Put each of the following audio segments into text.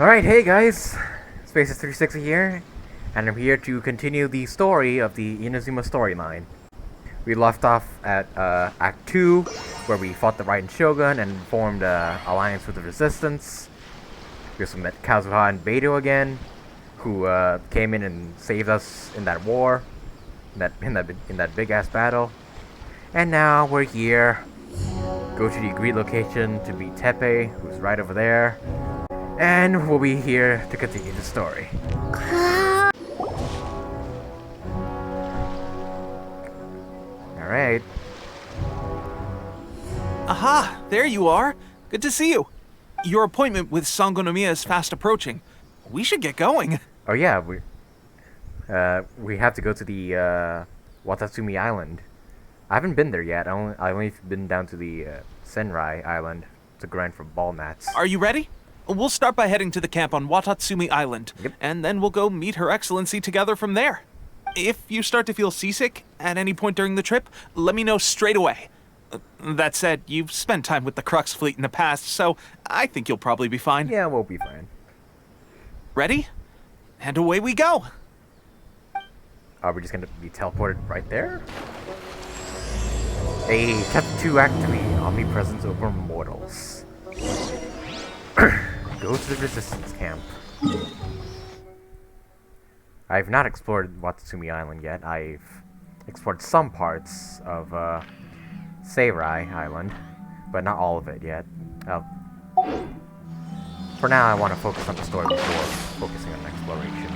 Alright, hey guys, Spaces360 here, and I'm here to continue the story of the Inazuma storyline. We left off at Act 2, where we fought the Raiden Shogun and formed an alliance with the Resistance. We also met Kazuha and Beidou again, who came in and saved us in that war, in that big ass battle. And now we're here. Go to the agreed location to beat Tepe, who's right over there. And we'll be here to continue the story. Alright. Aha! There you are! Good to see you! Your appointment with Sanganomiya is fast approaching. We should get going. Oh yeah, we have to go to the Watatsumi Island. I haven't been there yet. I've only been down to the Senrai Island to grind for ball mats. Are you ready? We'll start by heading to the camp on Watatsumi Island, Yep. and then we'll go meet Her Excellency together from there. If you start to feel seasick at any point during the trip, let me know straight away. That said, you've spent time with the Crux fleet in the past, so I think you'll probably be fine. Yeah, we'll be fine. Ready? And away we go! Are we just gonna be teleported right there? A Chapter 2 Act 3, Omnipresence over Mortals. Go to the Resistance camp. I've not explored Watatsumi Island yet. I've explored some parts of Seirai Island, but not all of it yet. For now, I want to focus on the story before focusing on exploration.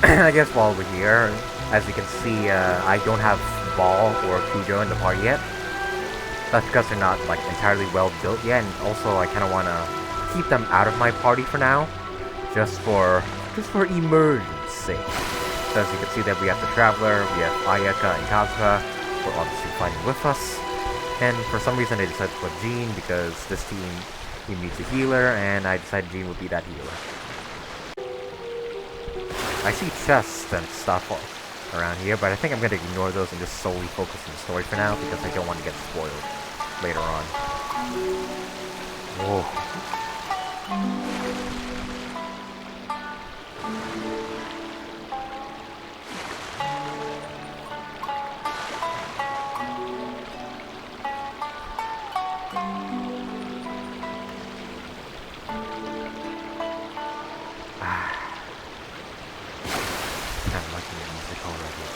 I guess while we're here, as you can see, I don't have Ball or Kujo in the party yet. That's because they're not like entirely well built yet, and also I kind of want to keep them out of my party for now, just for immersion's sake. So as you can see, that we have the Traveler, we have Ayaka and Kazuha, who are obviously fighting with us, and for some reason I decided to put Jean because this team needs a healer, and I decided Jean would be that healer. I see chests and stuff around here, but I think I'm going to ignore those and just solely focus on the story for now because I don't want to get spoiled later on. Whoa. I'm liking the music already.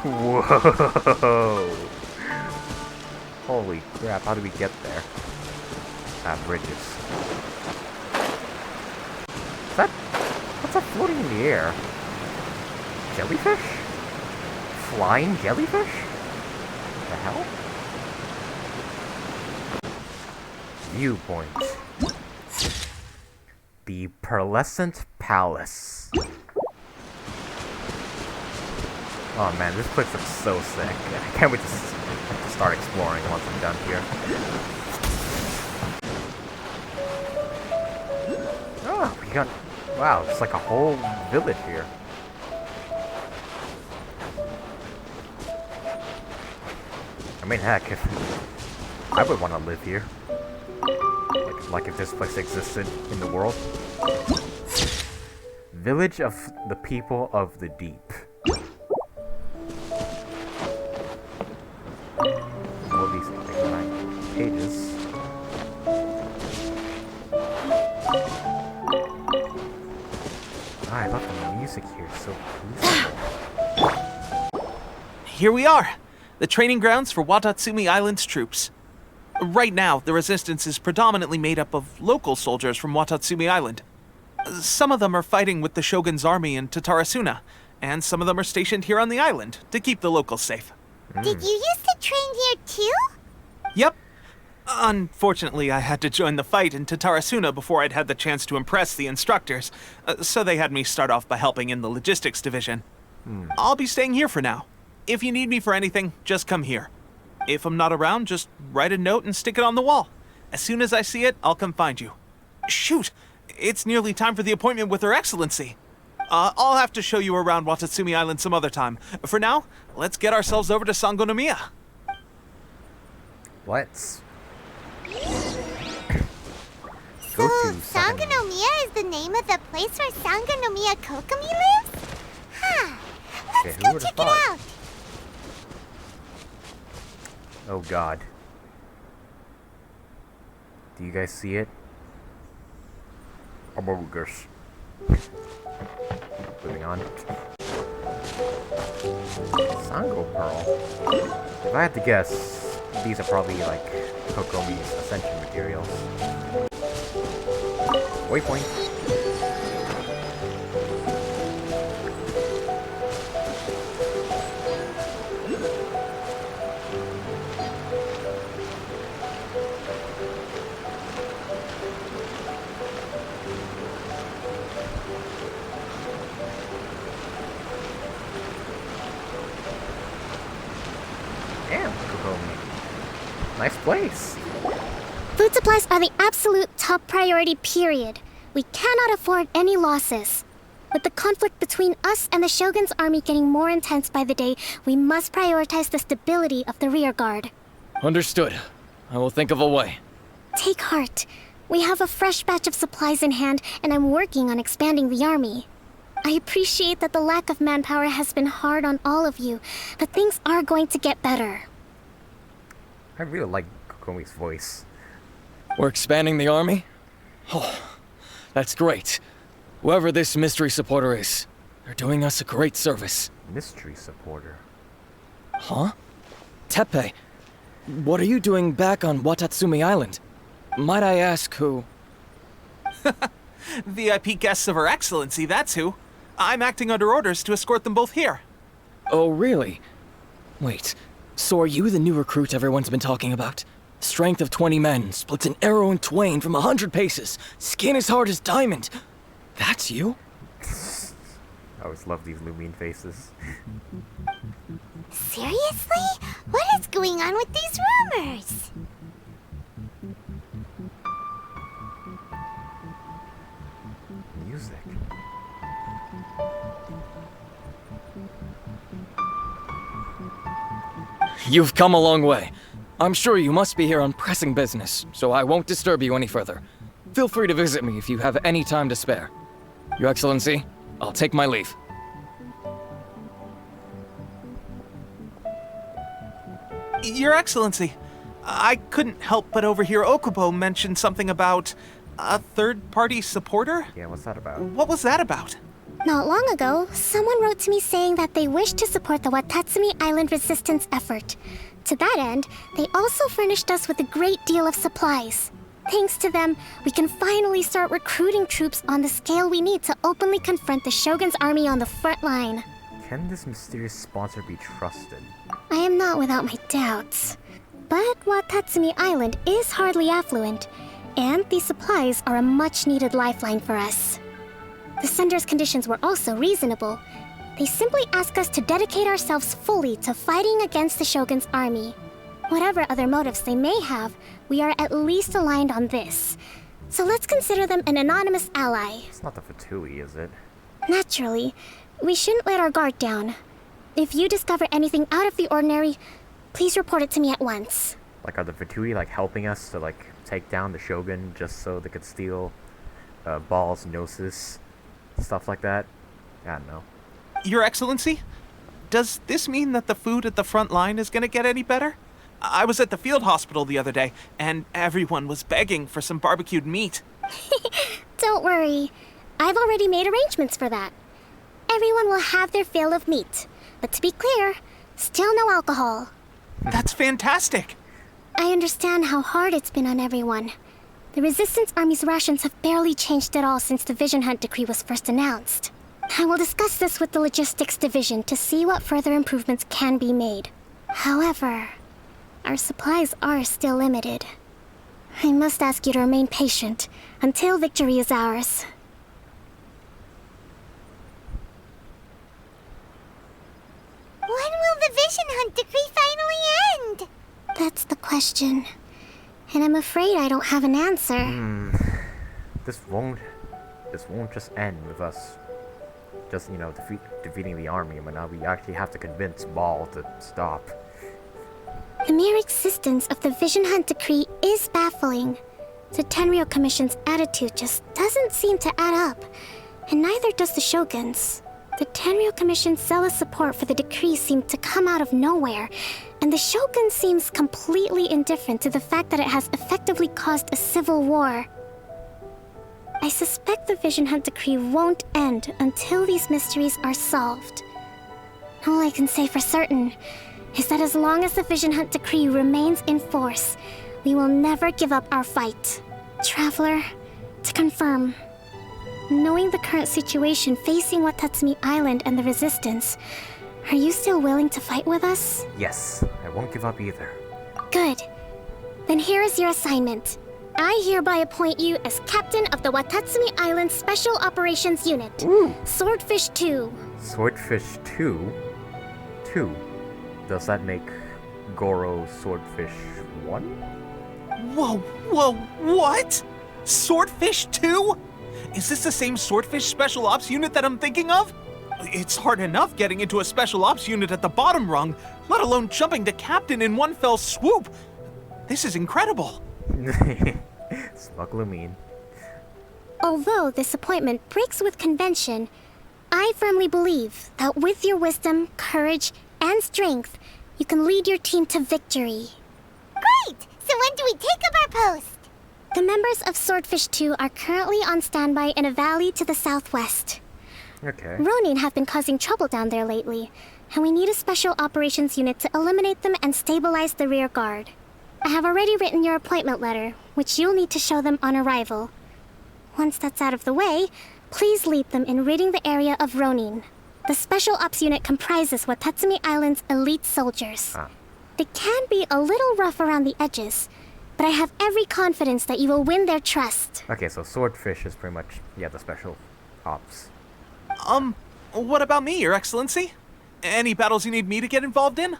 Whoa! Holy crap, how do we get there? Bridges. What's that floating in the air? Jellyfish? Flying jellyfish? What the hell? Viewpoint. The Pearlescent Palace. Oh man, this place looks so sick. I can't wait to start exploring once I'm done here. Oh, we got... Wow, it's like a whole village here. I mean, heck, if I would want to live here. Like if this place existed in the world. Village of the People of the Deep. Pages. I love the music here, it's so peaceful. Here we are! The training grounds for Watatsumi Island's troops. Right now, the resistance is predominantly made up of local soldiers from Watatsumi Island. Some of them are fighting with the Shogun's army in Tatarasuna, and some of them are stationed here on the island to keep the locals safe. Did you used to train here too? Yep. Unfortunately, I had to join the fight in Tatarasuna before I'd had the chance to impress the instructors, so they had me start off by helping in the logistics division. I'll be staying here for now. If you need me for anything, just come here. If I'm not around, just write a note and stick it on the wall. As soon as I see it, I'll come find you. Shoot! It's nearly time for the appointment with Her Excellency. I'll have to show you around Watatsumi Island some other time. For now, let's get ourselves over to Sanganomiya. Let's. So, Sanganomiya is the name of the place where Sanganomiya Kokomi lives? Huh. Let's Okay, go check it out. Oh god. Do you guys see it? Amogus. Moving on. Sango Pearl. If I had to guess, these are probably like Kokomi's ascension materials. Waypoint. Damn, Kokomi. Nice place. Food supplies are the absolute top priority, period. We cannot afford any losses. With the conflict between us and the Shogun's army getting more intense by the day, we must prioritize the stability of the rear guard. Understood. I will think of a way. Take heart. We have a fresh batch of supplies in hand, and I'm working on expanding the army. I appreciate that the lack of manpower has been hard on all of you, but things are going to get better. I really like Kokomi's voice. We're expanding the army? Oh, that's great. Whoever this mystery supporter is, they're doing us a great service. Mystery supporter. Huh? Teppei, what are you doing back on Watatsumi Island? Might I ask who? VIP guests of Her Excellency, that's who. I'm acting under orders to escort them both here. Oh, really? Wait, so are you the new recruit everyone's been talking about? Strength of 20 men, splits an arrow in twain from 100 paces, skin as hard as diamond. That's you? I always love these Lumine faces. Seriously? What is going on with these rumors? Music. You've come a long way. I'm sure you must be here on pressing business, so I won't disturb you any further. Feel free to visit me if you have any time to spare. Your Excellency, I'll take my leave. Your Excellency, I couldn't help but overhear Okubo mention something about a third-party supporter? Yeah, what's that about? What was that about? Not long ago, someone wrote to me saying that they wish to support the Watatsumi Island resistance effort. To that end, they also furnished us with a great deal of supplies. Thanks to them, we can finally start recruiting troops on the scale we need to openly confront the Shogun's army on the front line. Can this mysterious sponsor be trusted? I am not without my doubts. But Watatsumi Island is hardly affluent, and these supplies are a much-needed lifeline for us. The sender's conditions were also reasonable. They simply ask us to dedicate ourselves fully to fighting against the Shogun's army. Whatever other motives they may have, we are at least aligned on this. So let's consider them an anonymous ally. It's not the Fatui, is it? Naturally, we shouldn't let our guard down. If you discover anything out of the ordinary, please report it to me at once. Like, are the Fatui, like, helping us to, like, take down the Shogun just so they could steal Baal's Gnosis? Stuff like that? I don't know. Your Excellency, does this mean that the food at the front line is gonna get any better? I was at the field hospital the other day, and everyone was begging for some barbecued meat. Don't worry. I've already made arrangements for that. Everyone will have their fill of meat. But to be clear, still no alcohol. That's fantastic! I understand how hard it's been on everyone. The Resistance Army's rations have barely changed at all since the Vision Hunt decree was first announced. I will discuss this with the Logistics Division to see what further improvements can be made. However, our supplies are still limited. I must ask you to remain patient until victory is ours. When will the Vision Hunt decree finally end? That's the question. And I'm afraid I don't have an answer. This won't just end with us just, defeating the army, but now we actually have to convince Ball to stop. The mere existence of the Vision Hunt decree is baffling. The Tenryou Commission's attitude just doesn't seem to add up, and neither does the Shogun's. The Tenryou Commission's zealous support for the decree seemed to come out of nowhere, and the Shogun seems completely indifferent to the fact that it has effectively caused a civil war. I suspect the Vision Hunt decree won't end until these mysteries are solved. All I can say for certain is that as long as the Vision Hunt decree remains in force, we will never give up our fight. Traveler, to confirm, knowing the current situation facing Watatsumi Island and the Resistance, are you still willing to fight with us? Yes, I won't give up either. Good. Then here is your assignment. I hereby appoint you as captain of the Watatsumi Island Special Operations Unit. Swordfish 2. Swordfish 2? 2? Does that make Goro Swordfish 1? Whoa, what? Swordfish 2? Is this the same Swordfish Special Ops unit that I'm thinking of? It's hard enough getting into a Special Ops unit at the bottom rung, let alone jumping to captain in one fell swoop. This is incredible. Smuggler mean. Although this appointment breaks with convention, I firmly believe that with your wisdom, courage, and strength, you can lead your team to victory. Great! So when do we take up our post? The members of Swordfish 2 are currently on standby in a valley to the southwest. Okay. Ronin have been causing trouble down there lately, and we need a special operations unit to eliminate them and stabilize the rear guard. I have already written your appointment letter, which you'll need to show them on arrival. Once that's out of the way, please lead them in ridding the area of Ronin. The Special Ops unit comprises Watatsumi Island's elite soldiers. They can be a little rough around the edges, but I have every confidence that you will win their trust. Okay, so Swordfish is pretty much, the special ops. What about me, Your Excellency? Any battles you need me to get involved in?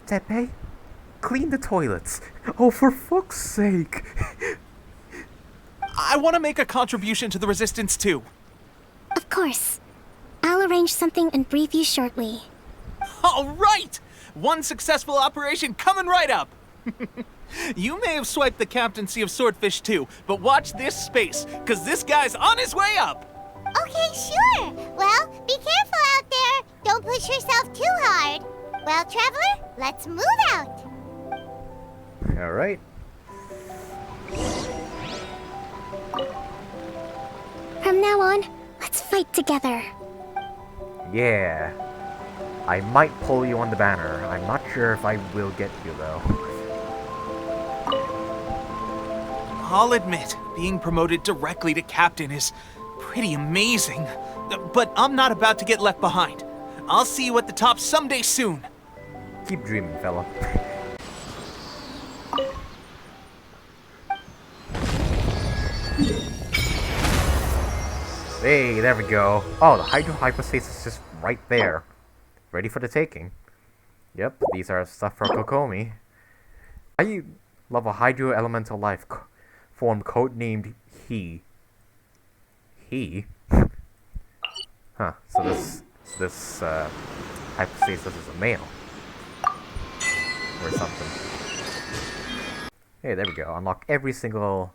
Teppei, clean the toilets. Oh, for fuck's sake. I want to make a contribution to the Resistance too. Of course. I'll arrange something and brief you shortly. All right! One successful operation coming right up! You may have swiped the captaincy of Swordfish 2, but watch this space, because this guy's on his way up! Okay, sure. Well, be careful out there. Don't push yourself too hard. Well, Traveler, let's move out. Alright. From now on, let's fight together. Yeah. I might pull you on the banner. I'm not sure if I will get you, though. I'll admit, being promoted directly to captain is pretty amazing. But I'm not about to get left behind. I'll see you at the top someday soon. Keep dreaming, fella. Hey, there we go. Oh, the Hydro Hypostasis is just right there. Ready for the taking. Yep, these are stuff for Kokomi. I love a Hydro Elemental Life form codenamed He. He? Huh, so this Hypostasis is a male. Or something. Hey, there we go. Unlock every single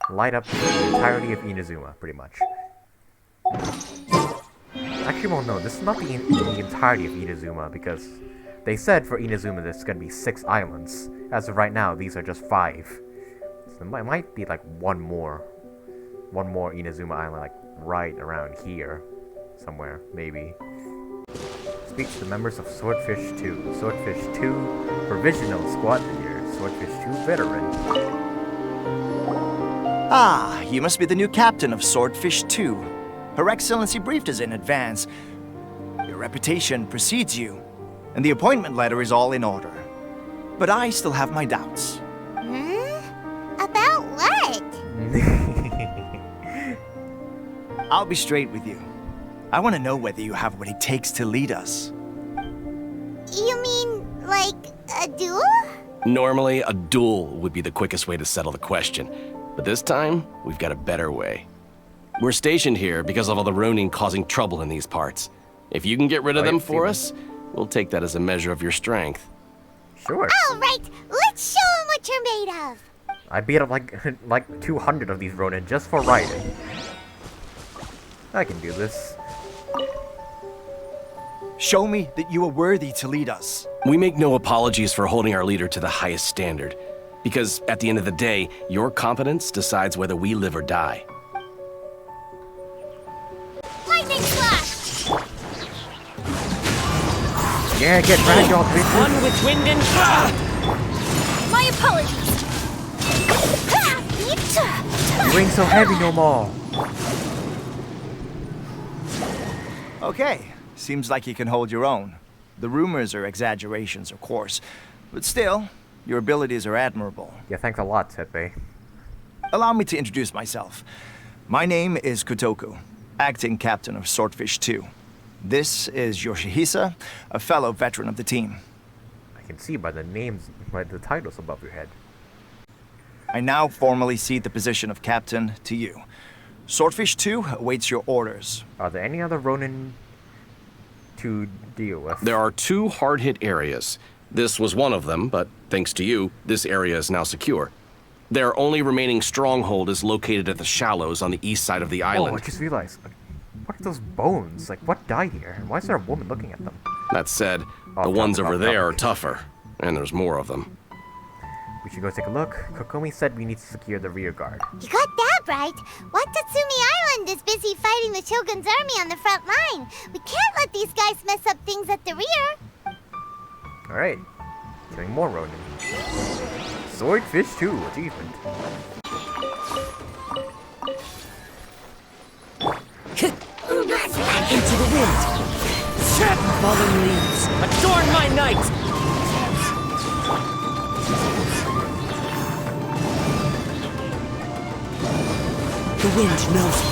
light up the entirety of Inazuma, pretty much. Actually, well, no, this is not the entirety of Inazuma, because they said for Inazuma there's gonna be 6 islands. As of right now, these are just 5. So there might be like one more Inazuma island, like right around here, somewhere, maybe. Speak to the members of Swordfish 2. Swordfish 2 Provisional Squad Leader. Swordfish 2 Veteran. Ah, you must be the new captain of Swordfish 2. Her Excellency briefed us in advance. Your reputation precedes you, and the appointment letter is all in order. but I still have my doubts. About what? I'll be straight with you. I want to know whether you have what it takes to lead us. You mean, like, a duel? Normally, a duel would be the quickest way to settle the question. But this time, we've got a better way. We're stationed here because of all the Ronin causing trouble in these parts. If you can get rid of them for us, we'll take that as a measure of your strength. Sure. All right, let's show them what you're made of. I beat up like 200 of these Ronin just for Raiden. I can do this. Show me that you are worthy to lead us. We make no apologies for holding our leader to the highest standard. Because at the end of the day, your competence decides whether we live or die. Lightning slash! Yeah, get ragdoll, bitches. One with wind and My apologies. You ain't so heavy no more. Okay, seems like you can hold your own. The rumors are exaggerations, of course, but still, your abilities are admirable. Yeah, thanks a lot, Tepe. Allow me to introduce myself. My name is Kotoku, acting captain of Swordfish 2. This is Yoshihisa, a fellow veteran of the team. I can see by the names, by the titles above your head. I now formally cede the position of captain to you. Swordfish 2 awaits your orders. Are there any other Ronin to deal with? There are 2 hard-hit areas. This was one of them, but thanks to you, this area is now secure. Their only remaining stronghold is located at the shallows on the east side of the island. Oh, I just realized. What are those bones? Like, what died here? Why is there a woman looking at them? That said, the ones over there are tougher, and there's more of them. We should go take a look. Kokomi said we need to secure the rear guard. You got that right. Watatsumi Island is busy fighting the Shogun's army on the front line. We can't let these guys mess up things at the rear. Alright. Killing more Ronin. Swordfish 2 achievement. into the wind. Fallen leaves, adorn my night. The wind knows me.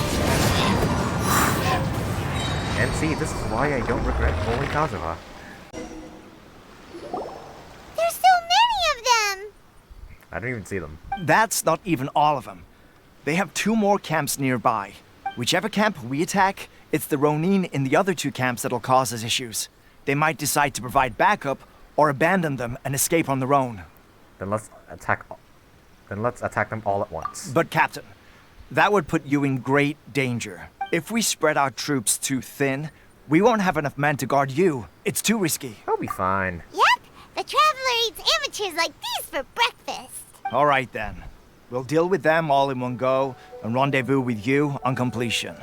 And see, this is why I don't regret owning Kazuha. There's so many of them! I don't even see them. That's not even all of them. They have 2 more camps nearby. Whichever camp we attack, it's the Ronin in the other 2 camps that'll cause us issues. They might decide to provide backup or abandon them and escape on their own. Then let's attack them all at once. But Captain, that would put you in great danger. If we spread our troops too thin, we won't have enough men to guard you. It's too risky. I'll be fine. Yep, the Traveler eats amateurs like these for breakfast. All right then. We'll deal with them all in one go and rendezvous with you on completion.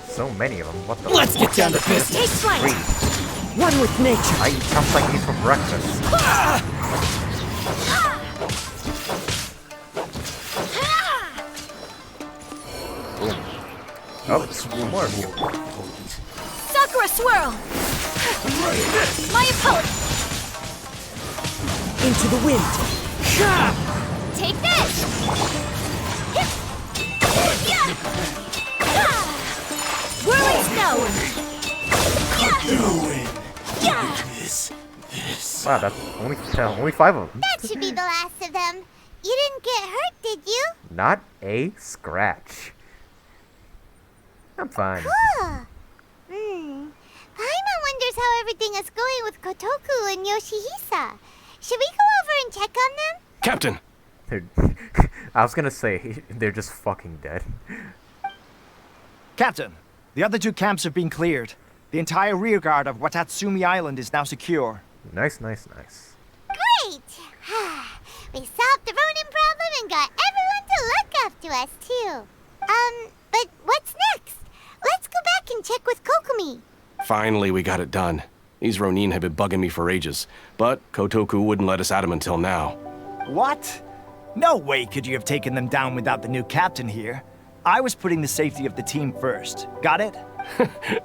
So many of them. What the? Let's get down to business. Take flight! Breathe. One with nature. I eat chunks like these for breakfast. Boom. Oh, it's one more. Sakura swirl! My opponent! Into the wind. Take this! Whirling snow! Wow, that's only 5 of them. That should be the last of them. You didn't get hurt, did you? Not a scratch. I'm fine. Huh. Paimon wonders how everything is going with Kotoku and Yoshihisa. Should we go over and check on them? Captain! I was gonna say, they're just fucking dead. Captain, the other 2 camps have been cleared. The entire rearguard of Watatsumi Island is now secure. Nice, nice, nice. Great! We solved the Ronin problem and got everyone to look after us, too. But what's next? Let's go back and check with Kokomi. Finally, we got it done. These Ronin have been bugging me for ages, but Kotoku wouldn't let us at him until now. What? No way could you have taken them down without the new captain here. I was putting the safety of the team first. Got it?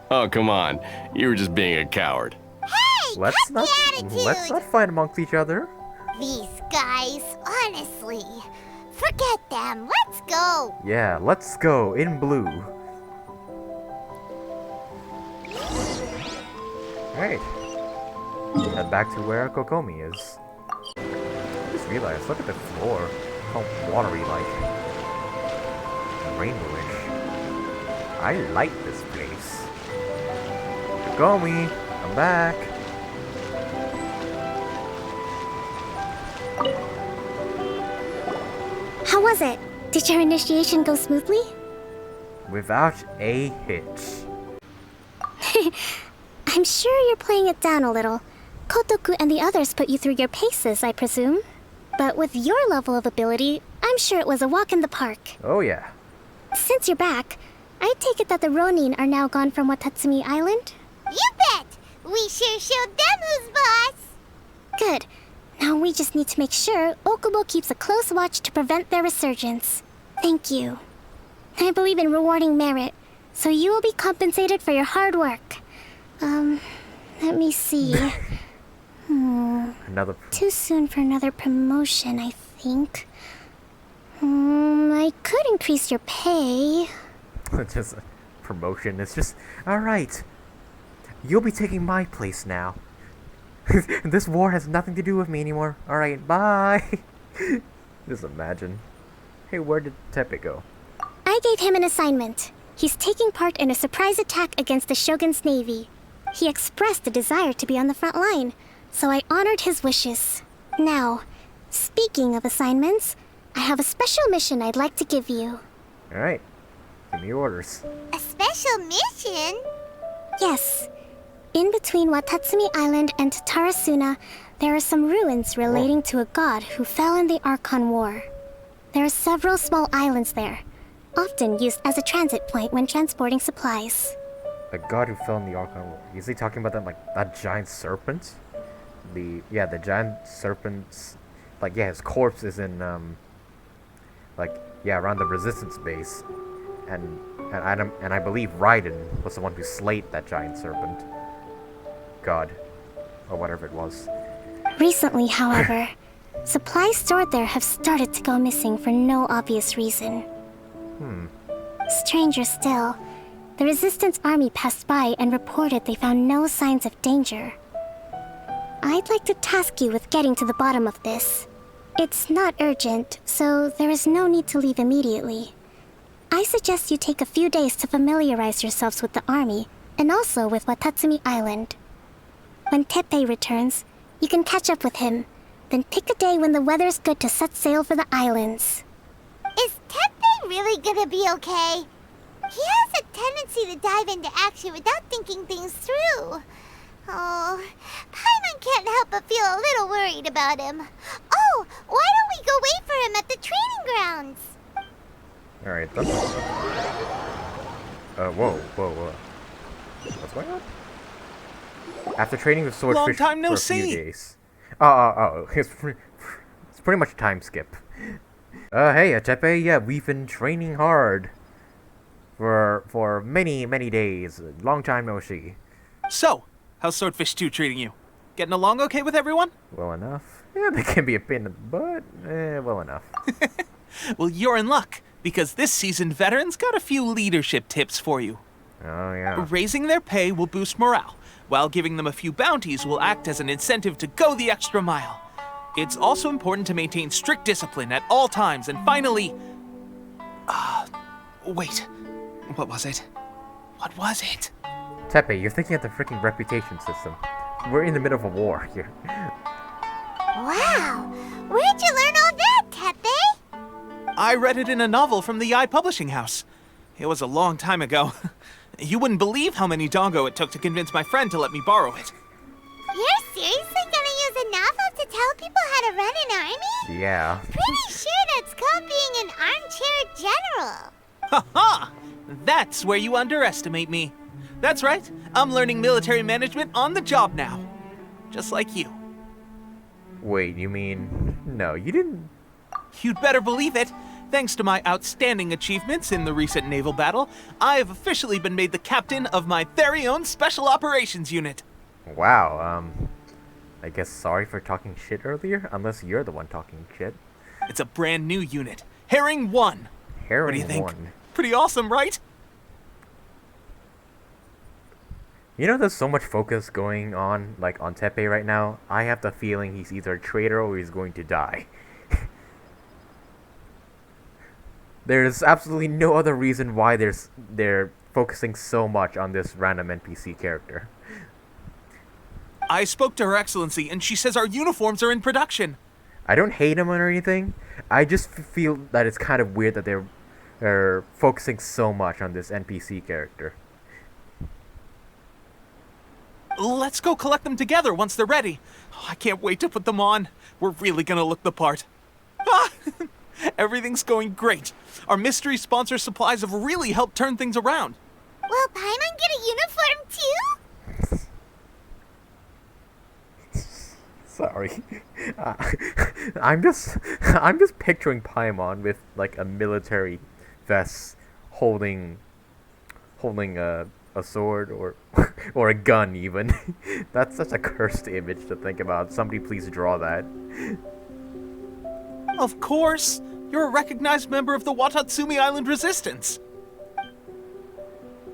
Oh, come on. You were just being a coward. Hey, Let's cut not the attitude! let's not fight amongst each other. These guys, honestly. Forget them. Let's go. Yeah, let's go in blue. Alright. Head back to where Kokomi is. I just realized, look at the floor. How watery like. Rainbowish. I like this place. Kokomi, I'm back. How was it? Did your initiation go smoothly? Without a hitch. I'm sure you're playing it down a little. Kotoku and the others put you through your paces, I presume. But with your level of ability, I'm sure it was a walk in the park. Oh yeah. Since you're back, I take it that the Ronin are now gone from Watatsumi Island? You bet. We sure showed them who's boss. Good. Now we just need to make sure Okubo keeps a close watch to prevent their resurgence. Thank you. I believe in rewarding merit, so you will be compensated for your hard work. Let me see. Another. Too soon for another promotion, I think. I could increase your pay. Just a promotion. It's just alright. You'll be taking my place now. This war has nothing to do with me anymore. Alright, bye. Just imagine. Hey, where did Tepe go? I gave him an assignment. He's taking part in a surprise attack against the Shogun's navy. He expressed a desire to be on the front line, so I honored his wishes. Now, speaking of assignments, I have a special mission I'd like to give you. Alright. Give me orders. A special mission? Yes. In between Watatsumi Island and Tatarasuna, there are some ruins relating to a god who fell in the Archon War. There are several small islands there, often used as a transit point when transporting supplies. The god who fell in the Archon War. Is he talking about that giant serpent? The giant serpent's his corpse is in around the resistance base. And I believe Raiden was the one who slayed that giant serpent. God. Or whatever it was. Recently, however, supplies stored there have started to go missing for no obvious reason. Stranger still, the Resistance Army passed by and reported they found no signs of danger. I'd like to task you with getting to the bottom of this. It's not urgent, so there is no need to leave immediately. I suggest you take a few days to familiarize yourselves with the army, and also with Watatsumi Island. When Teppei returns, you can catch up with him, then pick a day when the weather's good to set sail for the islands. Is Teppei really gonna be okay? He has a tendency to dive into action without thinking things through. Oh, Paimon can't help but feel a little worried about him. Oh, why don't we go wait for him at the training grounds? Alright, then. Whoa. What's going on? After training with Swordfish Long time no for a few see. days. It's pretty much a time skip. Hey, Tepe, yeah, we've been training hard. For many, many days. Long time no see. So, how's Swordfish 2 treating you? Getting along okay with everyone? Well enough. Yeah, they can be a pain in the butt. Well enough. Well, you're in luck, because this seasoned veteran's got a few leadership tips for you. Oh, yeah. Raising their pay will boost morale, while giving them a few bounties will act as an incentive to go the extra mile. It's also important to maintain strict discipline at all times, and finally... wait. What was it? What was it? Tepe, you're thinking of the freaking reputation system. We're in the middle of a war here. Wow, where'd you learn all that, Teppei? I read it in a novel from the Eye Publishing House. It was a long time ago. You wouldn't believe how many dongo it took to convince my friend to let me borrow it. You're seriously gonna use a novel to tell people how to run an army? Yeah. Pretty sure that's called being an armchair general. Ha ha! That's where you underestimate me. That's right, I'm learning military management on the job now. Just like you. Wait, you mean... No, you didn't... You'd better believe it. Thanks to my outstanding achievements in the recent naval battle, I have officially been made the captain of my very own Special Operations Unit. Wow, I guess sorry for talking shit earlier, unless you're the one talking shit. It's a brand new unit, Herring 1. Herring What do you think? 1. Pretty awesome, right? You know, there's so much focus going on, like, on Teppei right now. I have the feeling he's either a traitor or he's going to die. There's absolutely no other reason why they're focusing so much on this random NPC character. I spoke to Her Excellency, and she says our uniforms are in production. I don't hate him or anything. I just feel that it's kind of weird that they're focusing so much on this NPC character. Let's go collect them together once they're ready. Oh, I can't wait to put them on. We're really gonna look the part. Ah! Everything's going great. Our mystery sponsor supplies have really helped turn things around. Will Paimon get a uniform too? Sorry. I'm just picturing Paimon with like a military vest holding a sword or or a gun even. That's such a cursed image to think about. Somebody please draw that. Of course. You're a recognized member of the Watatsumi Island Resistance.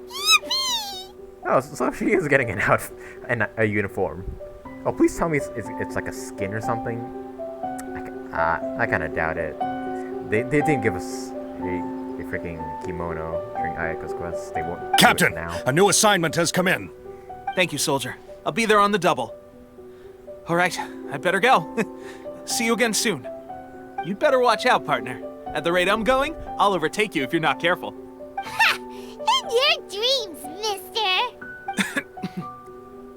Yippee! Oh, so she is getting a uniform. Oh, please tell me it's like a skin or something. I kind of doubt it. They didn't give us a freaking kimono during Ayako's quest. They won't do it Captain, now. a new assignment has come in. Thank you, soldier. I'll be there on the double. All right, I better go. See you again soon. You'd better watch out, partner. At the rate I'm going, I'll overtake you if you're not careful. Ha! In your dreams, mister!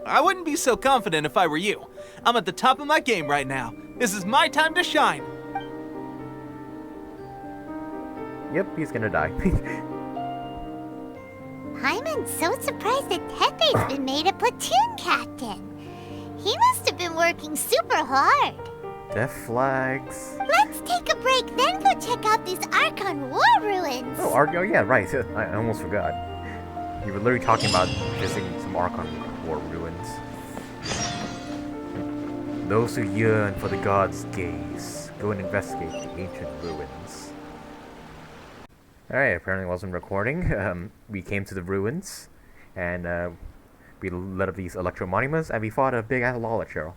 I wouldn't be so confident if I were you. I'm at the top of my game right now. This is my time to shine. Yep, he's gonna die. Paimon's so surprised that Teppei's been made a platoon captain. He must have been working super hard. Death flags. Let's take a break, then go check out these Archon War ruins. Oh, yeah, right. I almost forgot. You were literally talking about visiting some Archon War ruins. Those who yearn for the gods' gaze, go and investigate the ancient ruins. Alright, apparently wasn't recording. We came to the ruins, and we lit up these electro monuments, and we fought a big-ass Lolachero.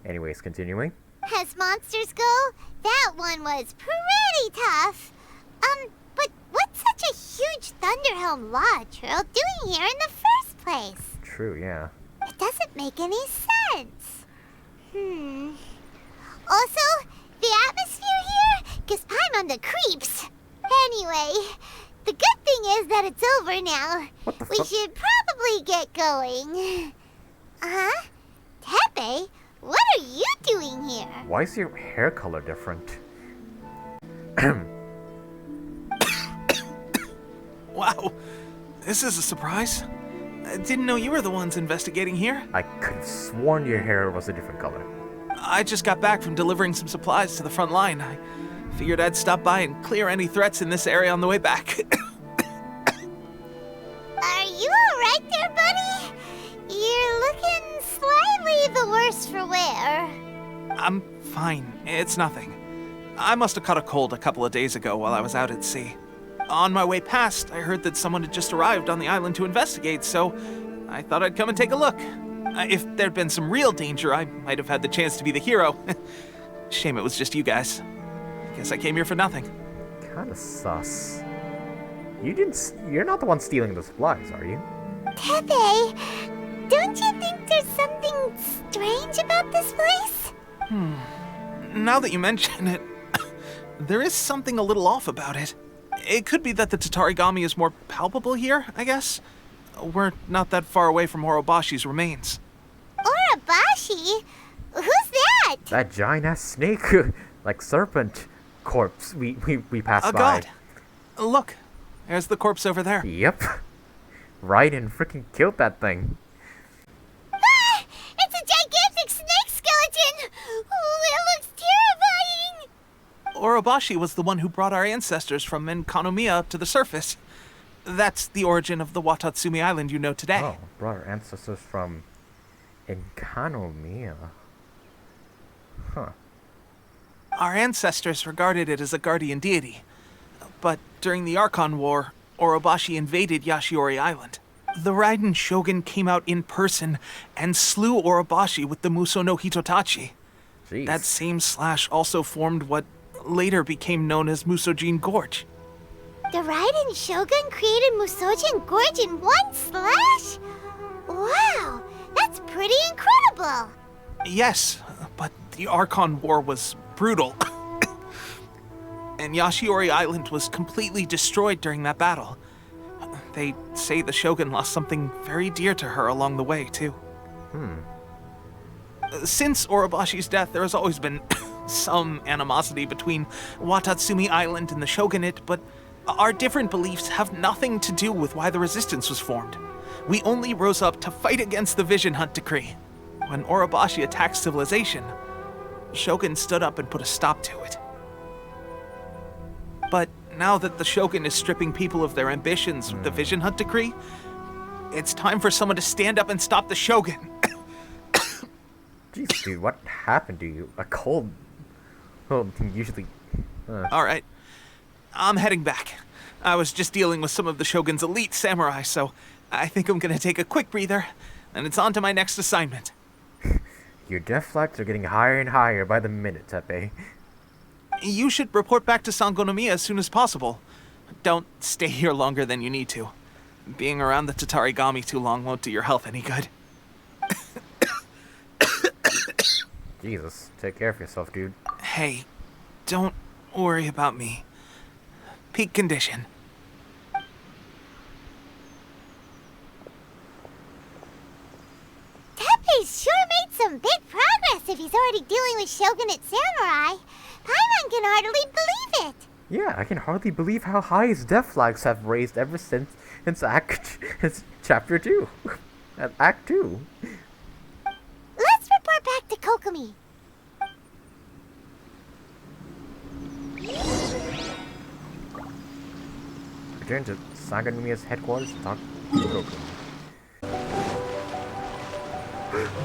Anyways, continuing. As monsters go, that one was pretty tough. But what's such a huge Thunderhelm Lolachero doing here in the first place? True, yeah. It doesn't make any sense. Also, the atmosphere here gives Paimon the creeps. Anyway, the good thing is that it's over now. What the We fuck? should probably get going. Huh? Teppei, what are you doing here? Why is your hair color different? Wow, this is a surprise. I didn't know you were the ones investigating here. I could have sworn your hair was a different color. I just got back from delivering some supplies to the front line. I figured I'd stop by and clear any threats in this area on the way back. Are you alright there, buddy? You're looking slightly the worse for wear. I'm fine. It's nothing. I must have caught a cold a couple of days ago while I was out at sea. On my way past, I heard that someone had just arrived on the island to investigate, so I thought I'd come and take a look. If there'd been some real danger, I might have had the chance to be the hero. Shame it was just you guys. Guess I came here for nothing. Kinda sus. You're not the one stealing the supplies, are you? Teppei, don't you think there's something strange about this place? Now that you mention it, there is something a little off about it. It could be that the Tatarigami is more palpable here, I guess. We're not that far away from Horobashi's remains. Orobashi? Who's that? That giant ass snake, like serpent corpse we passed A by. god. Look, there's the corpse over there. Yep. Raiden freaking killed that thing. Ah! It's a gigantic snake skeleton! Oh, it looks terrifying! Orobashi was the one who brought our ancestors from Sanganomiya up to the surface. That's the origin of the Watatsumi Island you know today. Oh, brought our ancestors from Sanganomiya. Huh. Our ancestors regarded it as a guardian deity. But during the Archon War, Orobashi invaded Yashiori Island. The Raiden Shogun came out in person and slew Orobashi with the Muso no Hitotachi. Jeez. That same slash also formed what later became known as Musojin Gorge. The Raiden Shogun created Musojin Gorge in one slash? Wow, that's pretty incredible! Yes, but the Archon War was brutal. And Yashiori Island was completely destroyed during that battle. They say the Shogun lost something very dear to her along the way, too. Since Orobashi's death, there has always been some animosity between Watatsumi Island and the Shogunate, but our different beliefs have nothing to do with why the resistance was formed. We only rose up to fight against the Vision Hunt Decree. When Orobashi attacked civilization, Shogun stood up and put a stop to it. But now that the Shogun is stripping people of their ambitions with the Vision Hunt Decree, it's time for someone to stand up and stop the Shogun. Jeez, dude, what happened to you? A cold? Well, usually... Alright, I'm heading back. I was just dealing with some of the Shogun's elite samurai, so I think I'm gonna take a quick breather, and it's on to my next assignment. Your death flags are getting higher and higher by the minute, Teppei. You should report back to Sanganomiya as soon as possible. Don't stay here longer than you need to. Being around the Tatarigami too long won't do your health any good. Jesus, take care of yourself, dude. Hey, don't worry about me. Peak condition. Teppei's sure made some big progress if he's already dealing with Shogunate samurai. Paimon can hardly believe it. Yeah, I can hardly believe how high his death flags have raised ever since it's Chapter 2. Act 2. Let's report back to Kokomi. Return to Sanganomiya's headquarters and talk to Kokomi.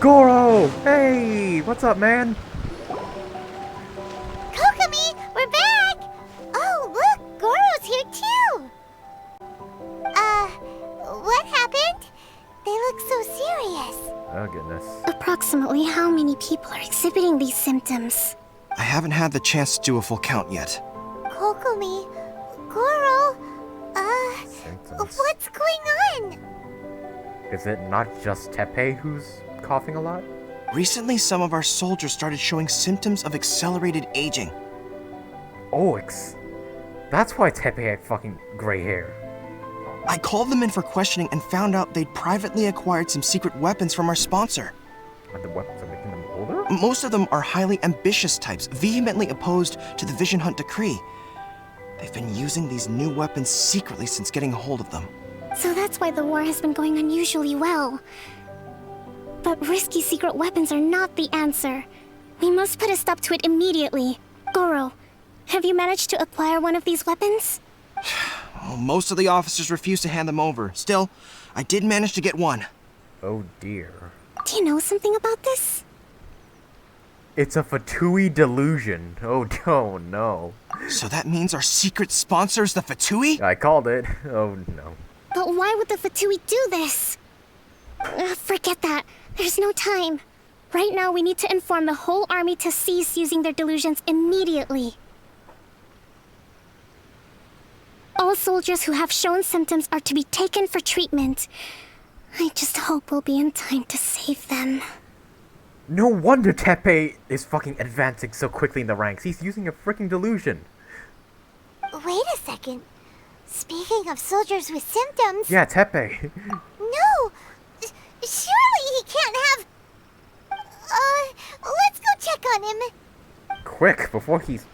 Goro! Hey! What's up, man? Kokomi, we're back! Oh, look, Goro's here too! What happened? They look so serious. Oh, goodness. Approximately how many people are exhibiting these symptoms? I haven't had the chance to do a full count yet. Kokomi, Goro, Symptoms. what's going on? Is it not just Teppei who's coughing a lot? Recently, some of our soldiers started showing symptoms of accelerated aging. Oh, that's why Teppei had fucking gray hair. I called them in for questioning and found out they'd privately acquired some secret weapons from our sponsor. And the weapons are making them older? Most of them are highly ambitious types, vehemently opposed to the Vision Hunt Decree. They've been using these new weapons secretly since getting a hold of them. So that's why the war has been going unusually well. But risky secret weapons are not the answer. We must put a stop to it immediately. Goro, have you managed to acquire one of these weapons? Well, most of the officers refused to hand them over. Still, I did manage to get one. Oh dear. Do you know something about this? It's a Fatui delusion. Oh no. So that means our secret sponsor is the Fatui? I called it. Oh no. But why would the Fatui do this? Forget that. There's no time. Right now, we need to inform the whole army to cease using their delusions immediately. All soldiers who have shown symptoms are to be taken for treatment. I just hope we'll be in time to save them. No wonder Teppei is fucking advancing so quickly in the ranks. He's using a freaking delusion. Wait a second. Speaking of soldiers with symptoms... Yeah, Teppei. No! Surely he can't have... let's go check on him. Quick, before his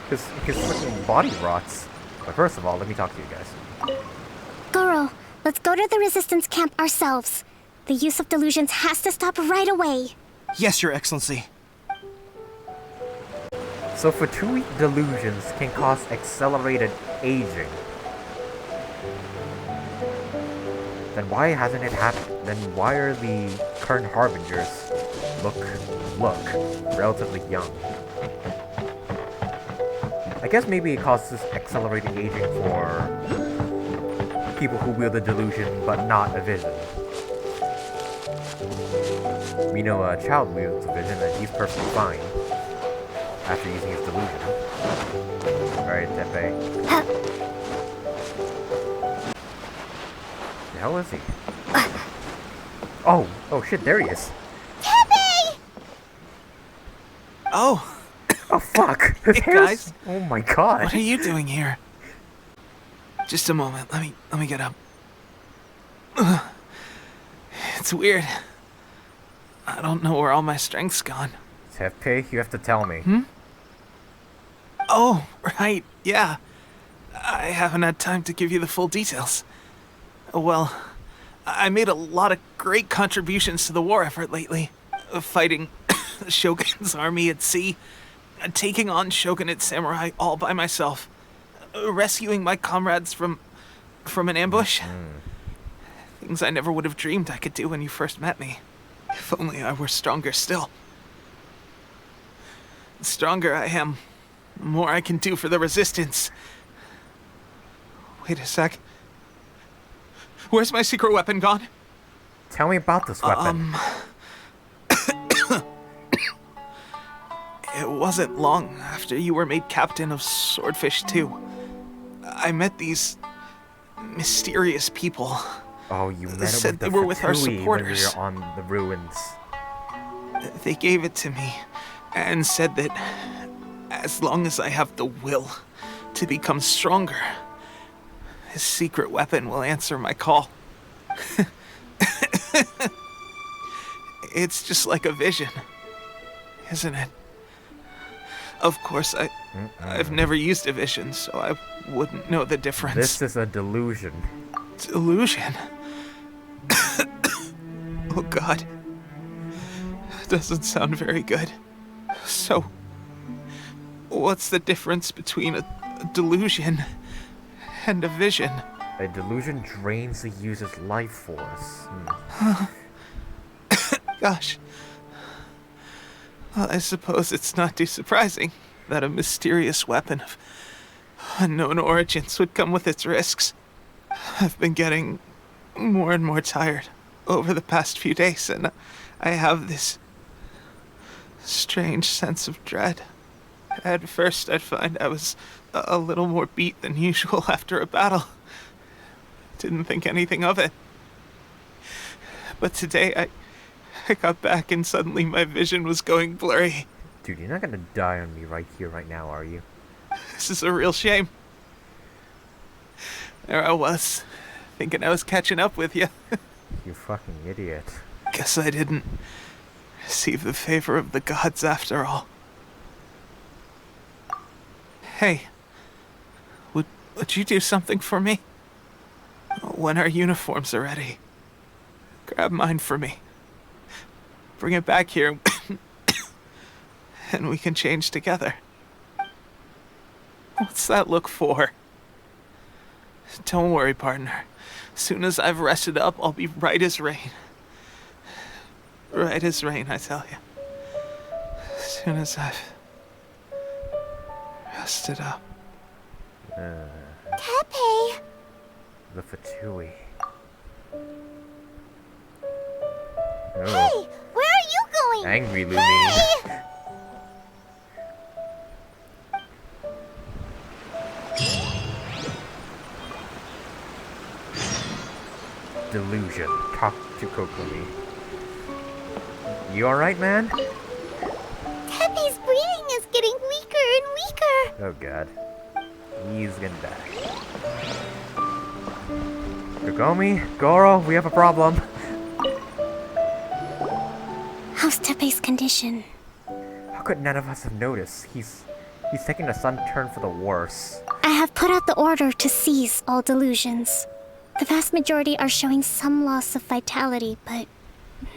freaking body rots. But first of all, let me talk to you guys. Goro, let's go to the resistance camp ourselves. The use of delusions has to stop right away. Yes, Your Excellency. So Fatui delusions can cause accelerated aging. Then why hasn't it happened? Then why are the current harbingers look relatively young? I guess maybe it causes accelerated aging for people who wield a delusion but not a vision. We know a child wields a vision and he's perfectly fine after using his delusion. Alright, Tepe. The hell is he? Oh shit, there he is. Tepe! Oh, Oh fuck! His Hey, hair's- guys. Oh my god. what are you doing here? Just a moment. Let me get up. Ugh. It's weird. I don't know where all my strength's gone. Tepe, you have to tell me. Oh, right. Yeah. I haven't had time to give you the full details. Well, I made a lot of great contributions to the war effort lately. Fighting the Shogun's army at sea, taking on Shogunate samurai all by myself, rescuing my comrades from an ambush. Things I never would have dreamed I could do when you first met me. If only I were stronger still. The stronger I am, the more I can do for the resistance. Wait a sec. Where's my secret weapon gone? Tell me about this weapon. It wasn't long after you were made captain of Swordfish 2. I met these mysterious people. Oh, you met said with they the were with our Fatui supporters. when we were on the ruins. They gave it to me and said that as long as I have the will to become stronger, his secret weapon will answer my call. It's just like a vision, isn't it? Of course, I've never used a vision, so I wouldn't know the difference. This is a delusion. Delusion? Oh god. Doesn't sound very good. So, what's the difference between a delusion and a vision? A delusion drains the user's life force. Gosh. Well, I suppose it's not too surprising that a mysterious weapon of unknown origins would come with its risks. I've been getting more and more tired over the past few days, and I have this strange sense of dread. At first, I'd find I was a little more beat than usual after a battle. Didn't think anything of it. But today, I got back and suddenly my vision was going blurry. Dude, you're not gonna die on me right here, right now, are you? This is a real shame. There I was, thinking I was catching up with you. You fucking idiot. Guess I didn't receive the favor of the gods after all. Hey, would you do something for me? When our uniforms are ready, grab mine for me. Bring it back here, and we can change together. What's that look for? Don't worry, partner. Soon as I've rested up, I'll be right as rain. Right as rain, I tell you. Soon as I've rested up. Tepe! The Fatui. Oh, Hey, where are you going? angry Lumi. Hey! Delusion. Talk to Kokomi. You alright, man? Tepe's breathing is getting weaker and weaker. Oh god. He's gonna die. Kokomi, Goro, we have a problem. How's Tepe's condition? How could none of us have noticed? He's taking a sudden turn for the worse. I have put out the order to seize all delusions. The vast majority are showing some loss of vitality, but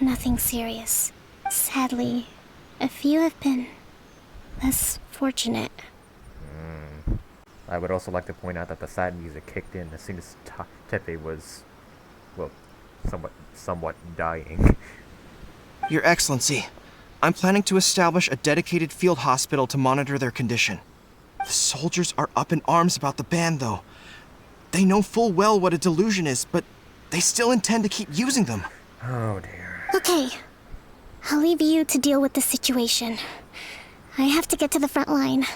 nothing serious. Sadly, a few have been less fortunate. I would also like to point out that the sad music kicked in as soon as Tepe was, well, somewhat dying. Your Excellency, I'm planning to establish a dedicated field hospital to monitor their condition. The soldiers are up in arms about the ban, though. They know full well what a delusion is, but they still intend to keep using them. Oh dear. Okay. I'll leave you to deal with the situation. I have to get to the front line.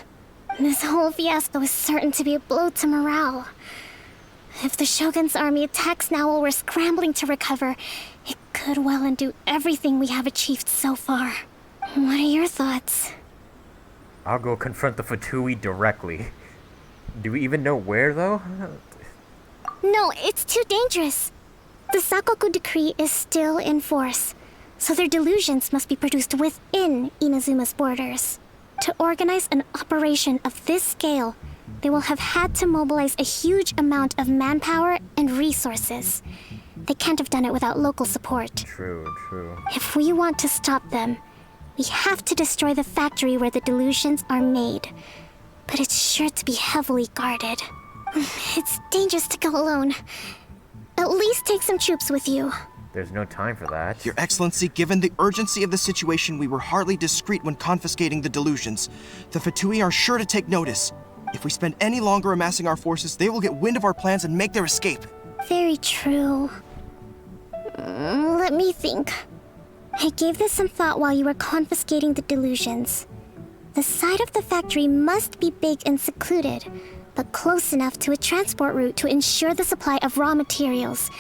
This whole fiasco is certain to be a blow to morale. If the Shogun's army attacks now while we're scrambling to recover, it could well undo everything we have achieved so far. What are your thoughts? I'll go confront the Fatui directly. Do we even know where, though? No, it's too dangerous. The Sakoku decree is still in force, so their delusions must be produced within Inazuma's borders. To organize an operation of this scale, they will have had to mobilize a huge amount of manpower and resources. They can't have done it without local support. True. If we want to stop them, we have to destroy the factory where the delusions are made. But it's sure to be heavily guarded. It's dangerous to go alone. At least take some troops with you. There's no time for that. Your Excellency, given the urgency of the situation, we were hardly discreet when confiscating the delusions. The Fatui are sure to take notice. If we spend any longer amassing our forces, they will get wind of our plans and make their escape. Very true. Let me think. I gave this some thought while you were confiscating the delusions. The side of the factory must be big and secluded, but close enough to a transport route to ensure the supply of raw materials.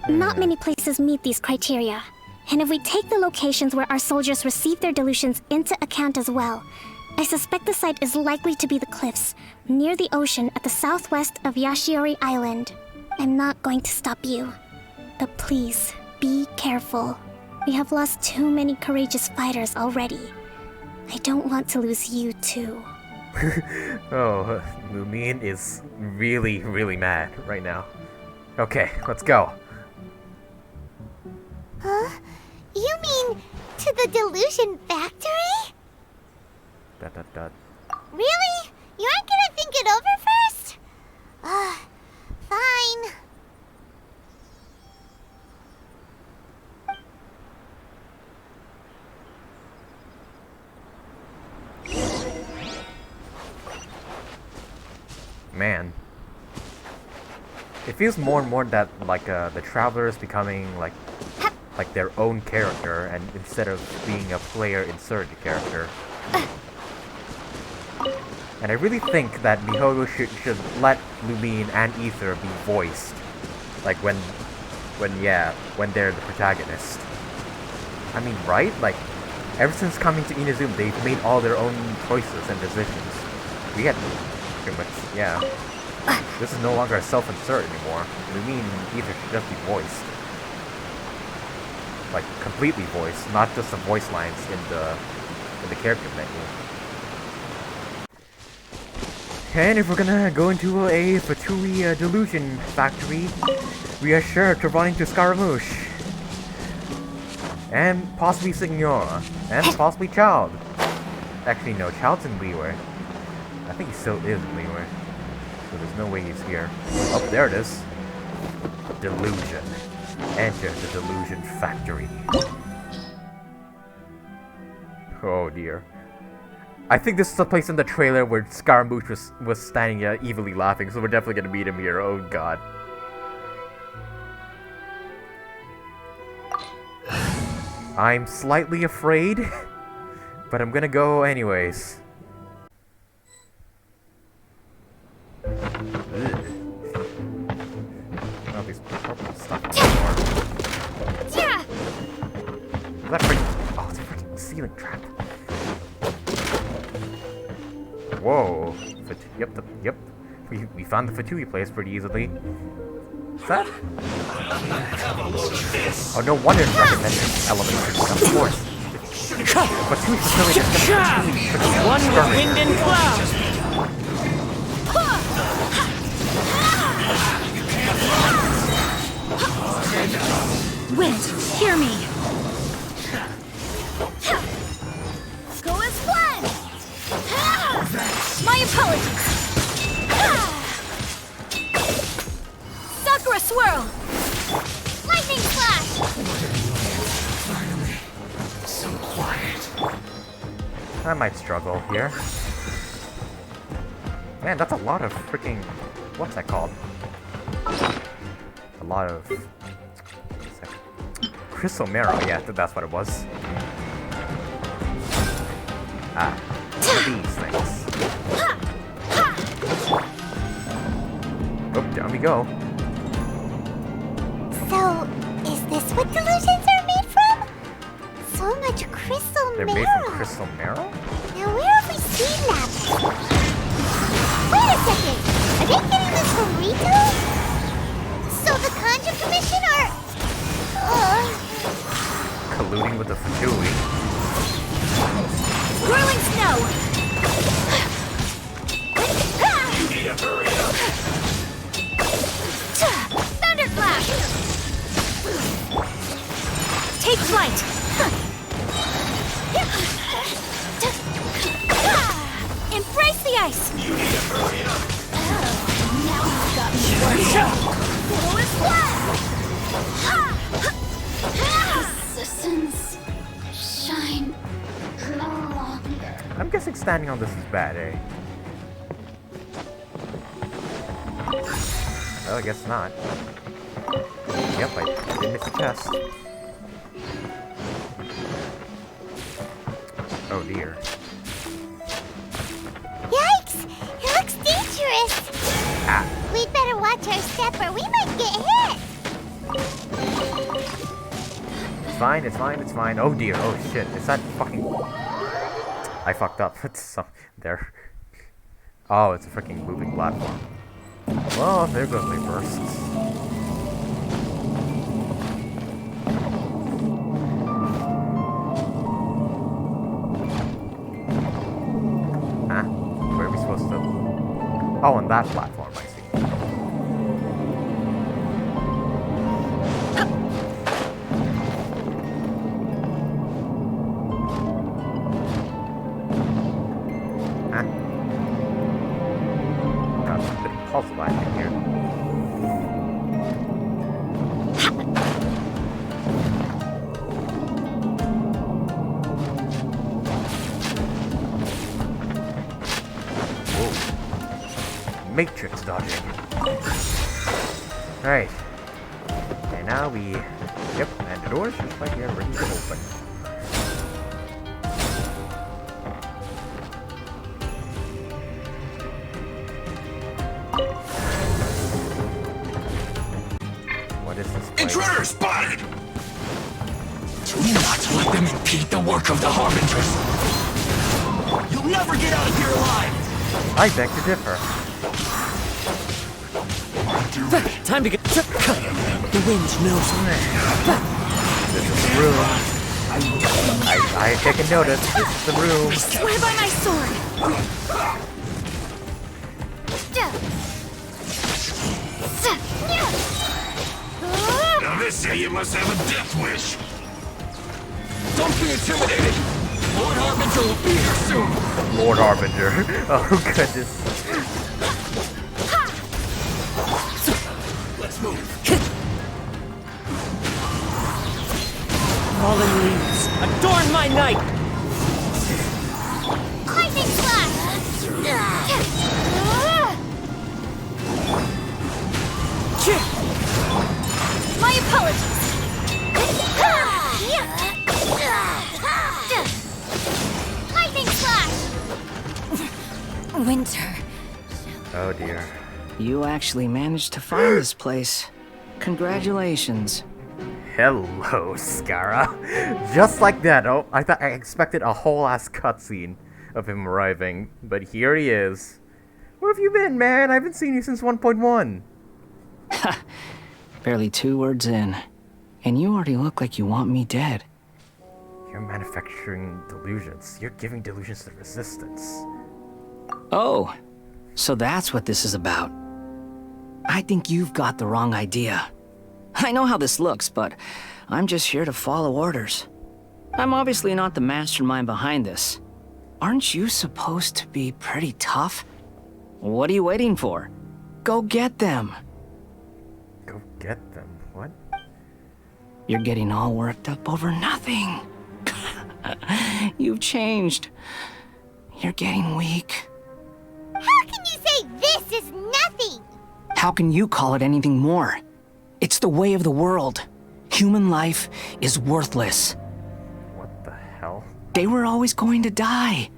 Not many places meet these criteria. And if we take the locations where our soldiers receive their delusions into account as well, I suspect the site is likely to be the cliffs, near the ocean at the southwest of Yashiori Island. I'm not going to stop you. But please, be careful. We have lost too many courageous fighters already. I don't want to lose you too. Oh, Lumin is really mad right now. Okay, let's go. Huh? You mean to the delusion factory? Really? You aren't gonna think it over first? Fine. Man. It feels more and more that the traveler is becoming like their own character, and instead of being a player inserted character. And I really think that Mihogo should let Lumin and Aether be voiced, like when they're the protagonist. I mean, right? Like, ever since coming to Inazuma, they've made all their own choices and decisions. We had pretty much, yeah. This is no longer a self-insert anymore. Lumin and Aether should just be voiced. Like, completely voiced, not just the voice lines in the character menu. And if we're gonna go into a Fatui delusion factory, we are sure to run into Scaramouche. And possibly Signora. And possibly Child. Actually, no, Child's in Leeway. I think he still is in Leeway. So there's no way he's here. Oh, there it is. Delusion. Enter the delusion factory. Oh dear. I think this is the place in the trailer where Scaramouche was standing evilly laughing, so we're definitely gonna meet him here. Oh god. I'm slightly afraid, but I'm gonna go anyways. Oh, these purple stuff. Yeah. Is that freaking... Oh, it's a freaking ceiling trap. Whoa. Yep. We found the Fatui place pretty easily. Is that? Oh, no wonder it's recommended elevators. Of course. Fatui facility is gonna be One wind and cloud! Wind, hear me! Go as planned! My apologies. Sakura swirl. Lightning flash! Finally, so quiet. I might struggle here. Man, that's a lot of freaking... What's that called? A lot of... What's that? Crystal marrow, yeah, that's what it was. Ah, these things. Oh, down we go. So, is this what delusions are made from? So much crystal They're marrow. made from crystal marrow? Now where have we seen that? Wait a second! Are they getting this from Rito? So the Kanji Commission are... Colluding with the Fujui. Whirling snow. Thunderclap. Take flight. Embrace the ice. Now you've got me worried. Resistance. Shine no longer. I'm guessing standing on this is bad, eh? Oh, I guess not. Yep, I did miss a test. Oh dear. Yikes! It looks dangerous! Ah. We'd better watch our step or we might get hit! It's fine, it's fine, it's fine. Oh dear, oh shit. Is that fucking... I fucked up. It's some... There. Oh, it's a freaking moving platform. Well, there goes my bursts. Huh? Where are we supposed to... Oh, on that platform, I see. Huh? Got some bit of puzzle acting here. Matrix dodging. Alright. And now we... Yep, and the door's just right here, ready to open. What is this place? Intruder spotted! Do not let them impede the work of the Harbingers. You'll never get out of here alive! I beg to differ. Time to get... The wind knows me. This is the room. I take a notice. This is the room. Swear by my sword. Now this year you must have a death wish. Don't be intimidated. Lord Harbinger will be here soon. Lord Harbinger. Oh goodness. Let's move. Fallen leaves, adorn my night! Lightning flash! My apologies. Lightning flash! Winter. Oh dear. You actually managed to find this place. Congratulations. Hello, Scara. Just like that. Oh, I thought I expected a whole ass cutscene of him arriving, but here he is. Where have you been, man? I haven't seen you since 1.1. Barely 2 words in. And you already look like you want me dead. You're manufacturing delusions. You're giving delusions to the Resistance. Oh, so that's what this is about. I think you've got the wrong idea. I know how this looks, but I'm just here to follow orders. I'm obviously not the mastermind behind this. Aren't you supposed to be pretty tough? What are you waiting for? Go get them. Go get them? What? You're getting all worked up over nothing. You've changed. You're getting weak. How can you say this is nothing? How can you call it anything more? It's the way of the world. Human life is worthless. What the hell? They were always going to die,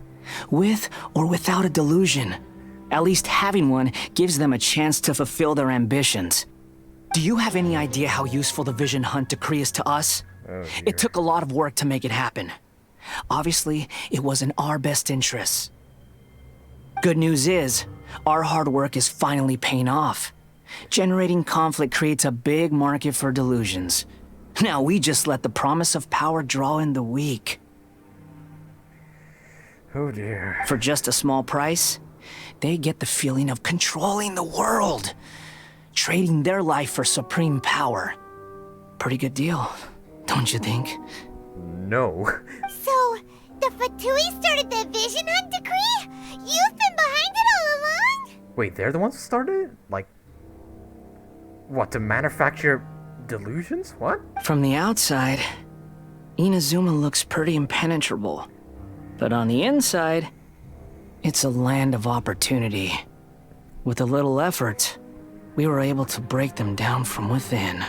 with or without a delusion. At least having one gives them a chance to fulfill their ambitions. Do you have any idea how useful the Vision Hunt decree is to us? Oh, It took a lot of work to make it happen. Obviously, it was in our best interests. Good news is, our hard work is finally paying off. Generating conflict creates a big market for delusions. Now we just let the promise of power draw in the weak. Oh dear. For just a small price, they get the feeling of controlling the world, trading their life for supreme power. Pretty good deal, don't you think? No. So, the Fatui started the Vision Hunt decree? You've been behind it all along? Wait, they're the ones who started it? Like, what, to manufacture delusions? What? From the outside, Inazuma looks pretty impenetrable. But on the inside, it's a land of opportunity. With a little effort, we were able to break them down from within.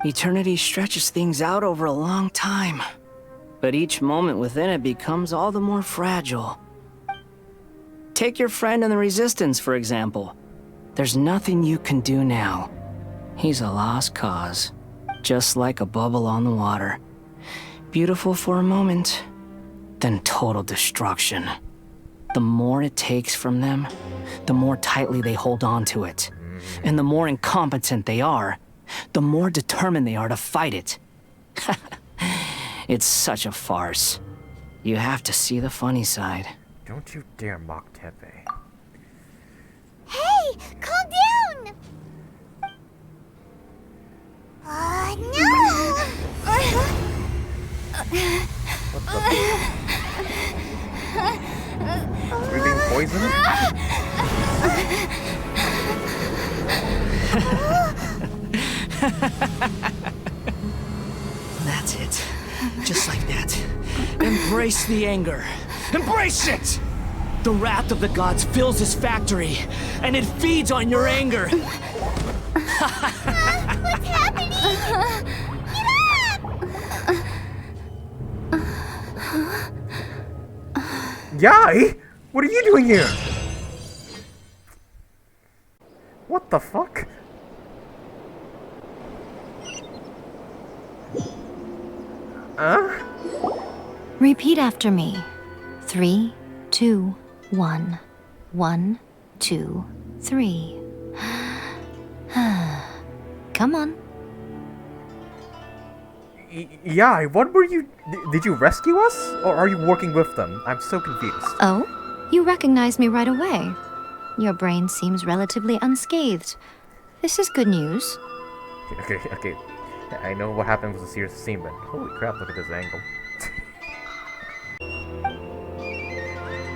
Eternity stretches things out over a long time, but each moment within it becomes all the more fragile. Take your friend in the Resistance, for example. There's nothing you can do now. He's a lost cause, just like a bubble on the water. Beautiful for a moment, then total destruction. The more it takes from them, the more tightly they hold on to it. And the more incompetent they are, the more determined they are to fight it. It's such a farce. You have to see the funny side. Don't you dare mock Tepe. Hey, calm down! No! Are we being poisoned? That's it. Just like that. Embrace the anger. Embrace it! The wrath of the gods fills this factory, and it feeds on your anger. What's happening? Yai! What are you doing here? What the fuck? Repeat after me. 3, 2, 1. 1, 2, 3. Come on. Yai, what were you... Did you rescue us? Or are you working with them? I'm so confused. Oh? You recognized me right away. Your brain seems relatively unscathed. This is good news. Okay. I know what happened was a serious scene, but holy crap, look at this angle.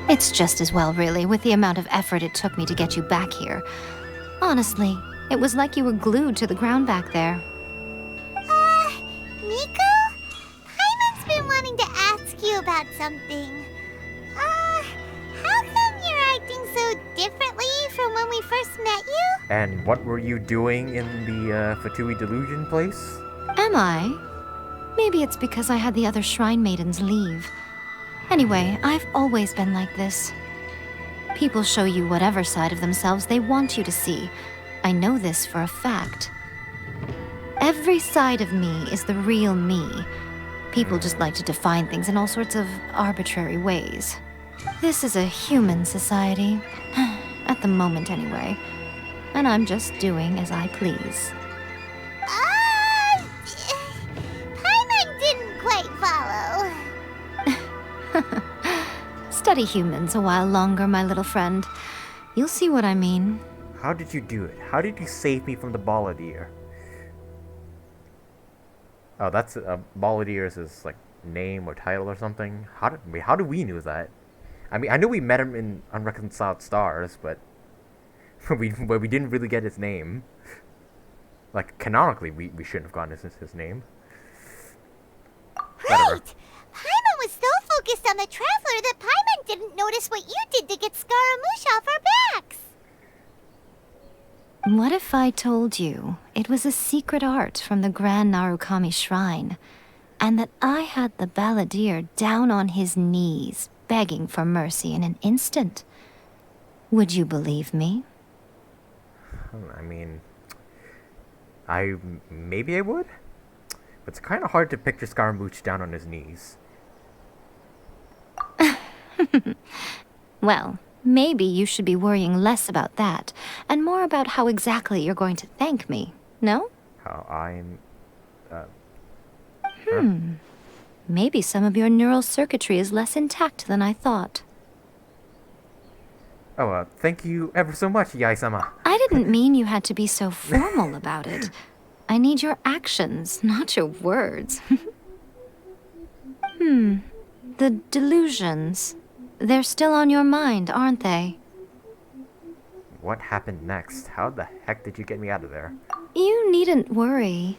It's just as well, really, with the amount of effort it took me to get you back here. Honestly, it was like you were glued to the ground back there. Nico? Paimon's been wanting to ask you about something. How come you're acting so differently from when we first met you? And what were you doing in the Fatui Delusion place? Am I? Maybe it's because I had the other Shrine Maidens leave. Anyway, I've always been like this. People show you whatever side of themselves they want you to see. I know this for a fact. Every side of me is the real me. People just like to define things in all sorts of arbitrary ways. This is a human society. At the moment, anyway. And I'm just doing as I please. Paimon didn't quite follow. Study humans a while longer, my little friend. You'll see what I mean. How did you do it? How did you save me from the Balladeer? Oh, that's Balladeer's is like name or title or something. How do we know that? I mean, I knew we met him in Unreconciled Stars, but we didn't really get his name. Like, canonically, we shouldn't have gotten his name. Whatever. Right! Paimon was so focused on the Traveler that Paimon didn't notice what you did to get Scaramouche off our backs! What if I told you it was a secret art from the Grand Narukami Shrine, and that I had the balladeer down on his knees, begging for mercy in an instant? Would you believe me? I mean, maybe I would, but it's kind of hard to picture Scaramouche down on his knees. Well, maybe you should be worrying less about that, and more about how exactly you're going to thank me, no? How I'm... Maybe some of your neural circuitry is less intact than I thought. Oh, thank you ever so much, Yai-sama. I didn't mean you had to be so formal about it. I need your actions, not your words. The delusions. They're still on your mind, aren't they? What happened next? How the heck did you get me out of there? You needn't worry.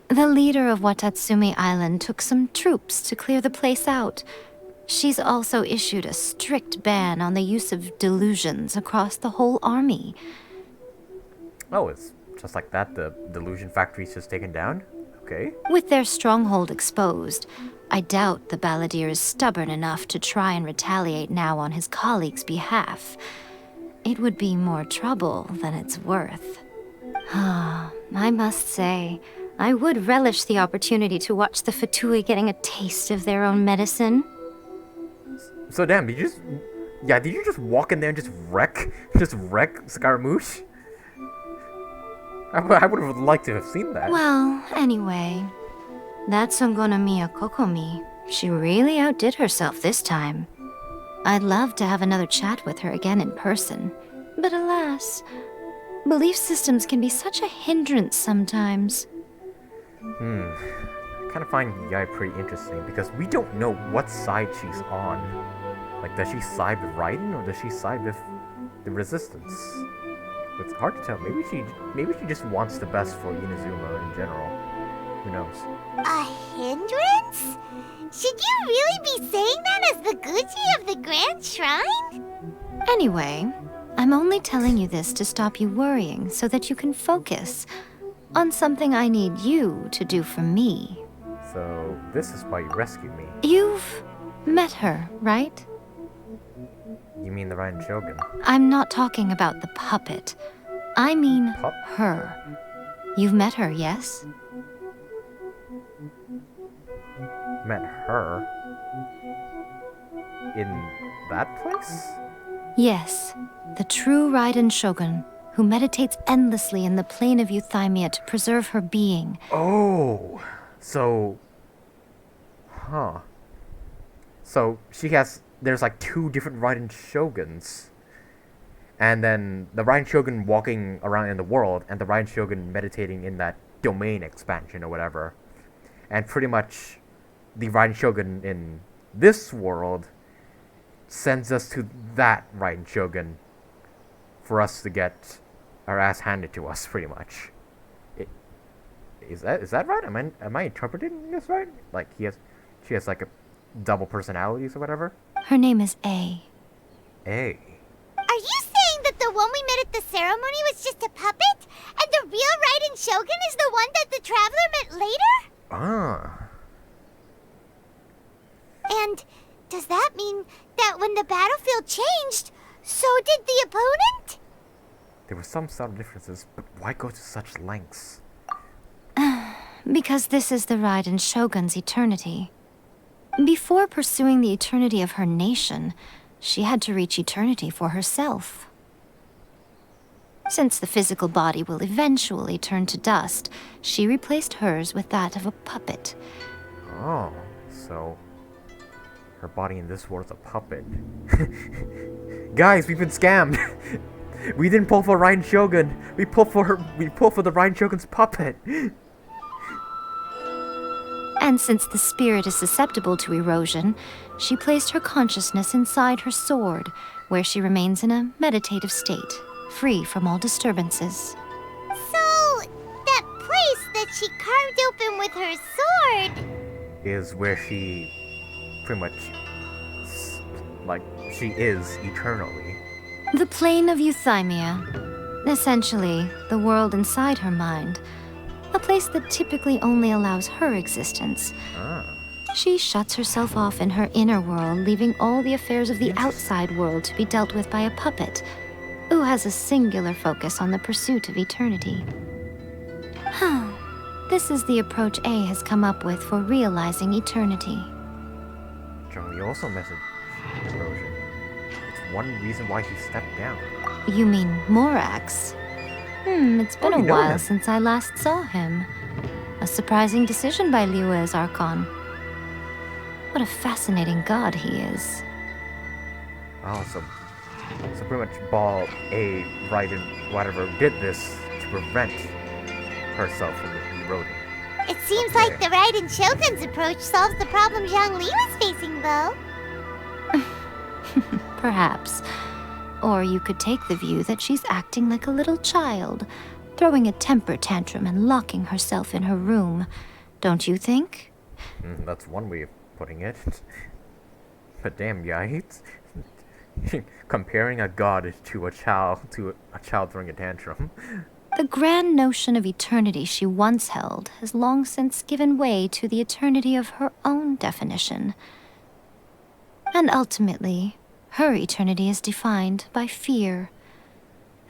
The leader of Watatsumi Island took some troops to clear the place out. She's also issued a strict ban on the use of delusions across the whole army. Oh, it's just like that? The delusion factory's just taken down? Okay. With their stronghold exposed, I doubt the balladeer is stubborn enough to try and retaliate now on his colleagues' behalf. It would be more trouble than it's worth. I must say, I would relish the opportunity to watch the Fatui getting a taste of their own medicine. So damn, did you just walk in there and just wreck Scaramouche? I would have liked to have seen that. Well, anyway, that Sanganomiya Kokomi, she really outdid herself this time. I'd love to have another chat with her again in person, but alas, belief systems can be such a hindrance sometimes. I kind of find Yai pretty interesting because we don't know what side she's on. Like, does she side with Raiden or does she side with the Resistance? It's hard to tell. Maybe she just wants the best for Inazuma in general. Who knows? A hindrance? Should you really be saying that as the Gucci of the Grand Shrine? Anyway, I'm only telling you this to stop you worrying so that you can focus on something I need you to do for me. So, this is why you rescued me. You've met her, right? You mean the Raiden Shogun? I'm not talking about the puppet. I mean her. You've met her, yes? Met her? In that place? Yes, the true Raiden Shogun, who meditates endlessly in the plane of Euthymia to preserve her being. Oh, so... Huh. So, there's like two different Raiden Shoguns. And then the Raiden Shogun walking around in the world, and the Raiden Shogun meditating in that domain expansion or whatever. And pretty much, the Raiden Shogun in this world sends us to that Raiden Shogun for us to get our ass handed to us, pretty much. Is that right? Am I interpreting this right? Like she has like a double personalities or whatever? Her name is A. A. Are you saying that the one we met at the ceremony was just a puppet? And the real Raiden Shogun is the one that the Traveler met later? Ah. And does that mean that when the battlefield changed, so did the opponent? There were some subtle differences, but why go to such lengths? Because this is the Raiden Shogun's eternity. Before pursuing the eternity of her nation, she had to reach eternity for herself. Since the physical body will eventually turn to dust, she replaced hers with that of a puppet. Oh, so her body in this world is a puppet. Guys, we've been scammed. We didn't pull for Raiden Shogun. We pulled for the Raiden Shogun's puppet. And since the spirit is susceptible to erosion, she placed her consciousness inside her sword, where she remains in a meditative state, free from all disturbances. So, that place that she carved open with her sword... Is where she pretty much, like, she is eternally. The plane of Euthymia. Essentially, the world inside her mind. A place that typically only allows her existence. She shuts herself off in her inner world, leaving all the affairs of the outside world to be dealt with by a puppet, who has a singular focus on the pursuit of eternity. This is the approach A has come up with for realizing eternity. Charlie also mentioned erosion. It's one reason why he stepped down. You mean Morax? It's been a you know while him. since I last saw him. A surprising decision by Liyue's Archon. What a fascinating god he is. Oh, so pretty much Ball A, Raiden, whatever, did this to prevent herself from eroding. It seems like the Raiden Shogun's approach solves the problem Zhongli was facing, though. Perhaps. Or you could take the view that she's acting like a little child, throwing a temper tantrum and locking herself in her room. Don't you think? That's one way of putting it. But damn, yikes. Comparing a god to a child throwing a tantrum. The grand notion of eternity she once held has long since given way to the eternity of her own definition. And ultimately, her eternity is defined by fear.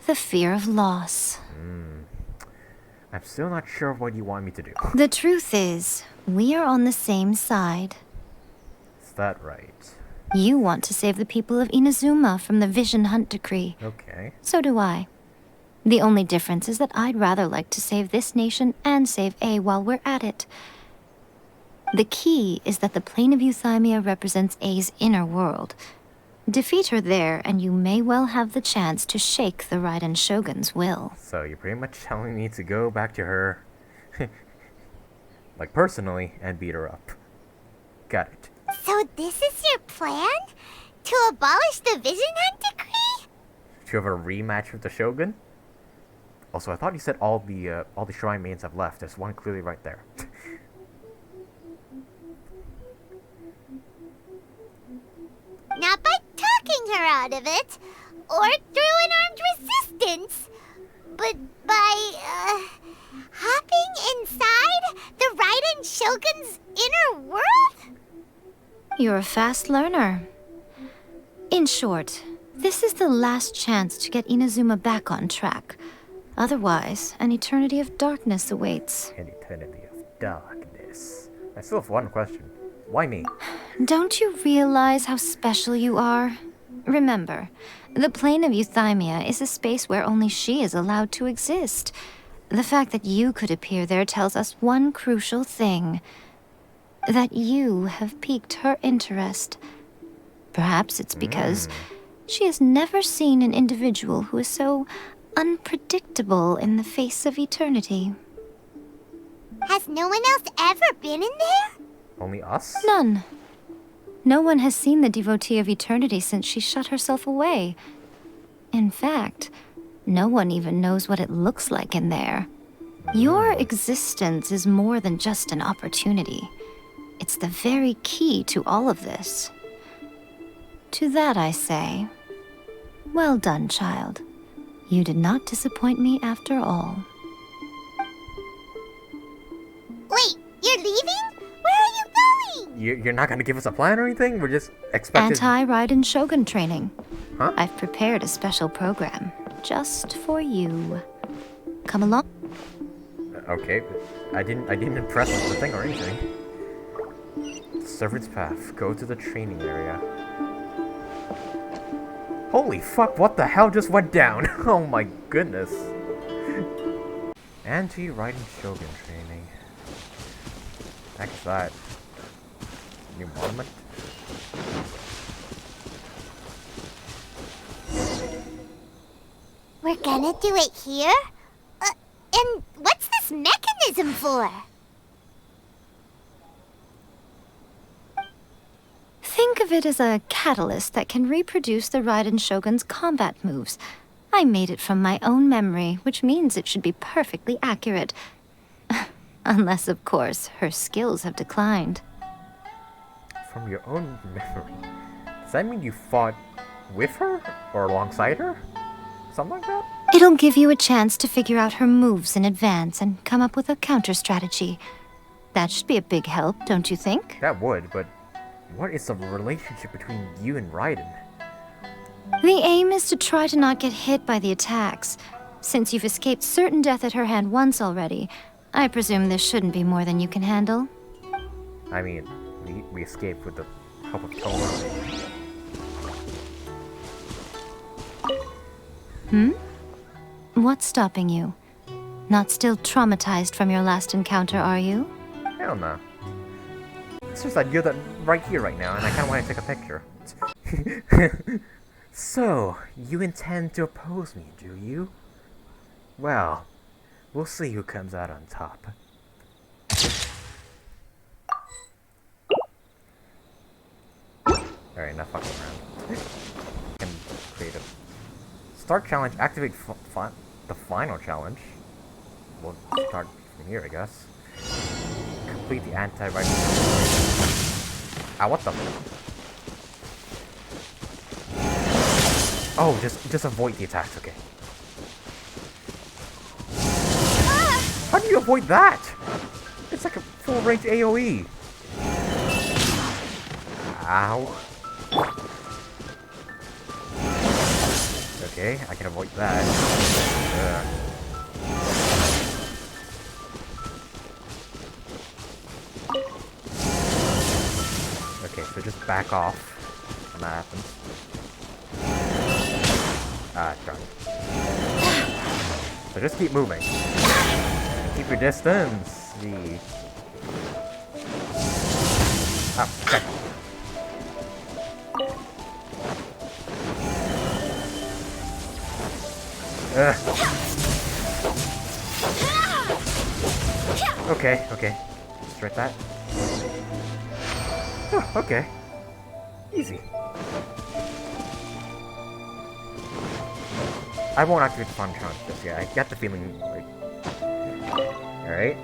The fear of loss. I'm still not sure what you want me to do. The truth is, we are on the same side. Is that right? You want to save the people of Inazuma from the Vision Hunt Decree. Okay. So do I. The only difference is that I'd rather like to save this nation and save A while we're at it. The key is that the plane of Euthymia represents A's inner world. Defeat her there, and you may well have the chance to shake the Raiden Shogun's will. So you're pretty much telling me to go back to her, like personally, and beat her up. Got it. So this is your plan? To abolish the Vision Hunt Decree? To have a rematch with the Shogun? Also, I thought you said all the shrine maidens have left. There's one clearly right there. Not by talking her out of it, or through an armed resistance, but by, hopping inside the Raiden Shogun's inner world? You're a fast learner. In short, this is the last chance to get Inazuma back on track. Otherwise, an eternity of darkness awaits. An eternity of darkness. I still have one question. Why me? Don't you realize how special you are? Remember, the plane of Euthymia is a space where only she is allowed to exist. The fact that you could appear there tells us one crucial thing. That you have piqued her interest. Perhaps it's because she has never seen an individual who is so unpredictable in the face of eternity. Has no one else ever been in there? Only us? None. No one has seen the devotee of eternity since she shut herself away. In fact, no one even knows what it looks like in there. Your existence is more than just an opportunity. It's the very key to all of this. To that I say, well done, child. You did not disappoint me after all. Wait, you're leaving? Where are you going? You're not gonna give us a plan or anything? We're just expected... Anti-Raiden Shogun training. Huh? I've prepared a special program just for you. Come along. Okay, but I didn't impress with the thing or anything. Servant's path. Go to the training area. Holy fuck, what the hell just went down? Oh my goodness. Anti-Raiden Shogun training. Heck is that? New monument? We're gonna do it here? And what's this mechanism for? of it as a catalyst that can reproduce the Raiden Shogun's combat moves. I made it from my own memory, which means it should be perfectly accurate. Unless, of course, her skills have declined. From your own memory? Does that mean you fought with her? Or alongside her? Something like that? It'll give you a chance to figure out her moves in advance and come up with a counter strategy. That should be a big help, don't you think? That would, but what is the relationship between you and Raiden? The aim is to try to not get hit by the attacks. Since you've escaped certain death at her hand once already, I presume this shouldn't be more than you can handle. I mean, we escaped with the help of Toma. What's stopping you? Not still traumatized from your last encounter, are you? Hell no. It's just that you're right here right now, and I kinda wanna take a picture. So, you intend to oppose me, do you? Well, we'll see who comes out on top. Alright, enough fucking around. Can create a start challenge, activate the final challenge. We'll start from here, I guess. Complete the anti-Raiden. Ah, what the? Oh, just avoid the attacks, okay. How do you avoid that? It's like a full-range AoE. Ow. Okay, I can avoid that. Okay, so just back off when that happens. Ah, darn it. So just keep moving. Keep your distance. The... Ah, okay. Okay. Straight that. Oh, okay. Easy. I won't activate the fun challenge just yet. I get the feeling like... Alright.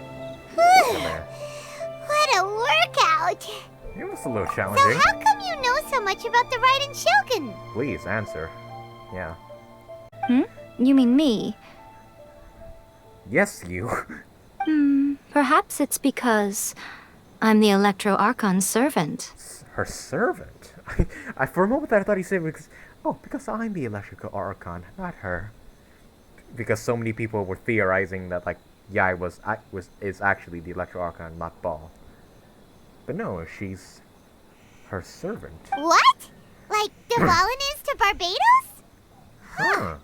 What a workout! It was a little challenging. So how come you know so much about the Raiden Shogun? Please, answer. Yeah. You mean me? Yes, you. Perhaps it's because I'm the Electro Archon's servant. Her servant? For a moment I thought he said because... Oh, because I'm the Electrical Archon, not her. Because so many people were theorizing that, like, Yai is actually the Electro Archon, not Ball. But no, she's her servant. What? Like the Balinese to Barbados? Huh.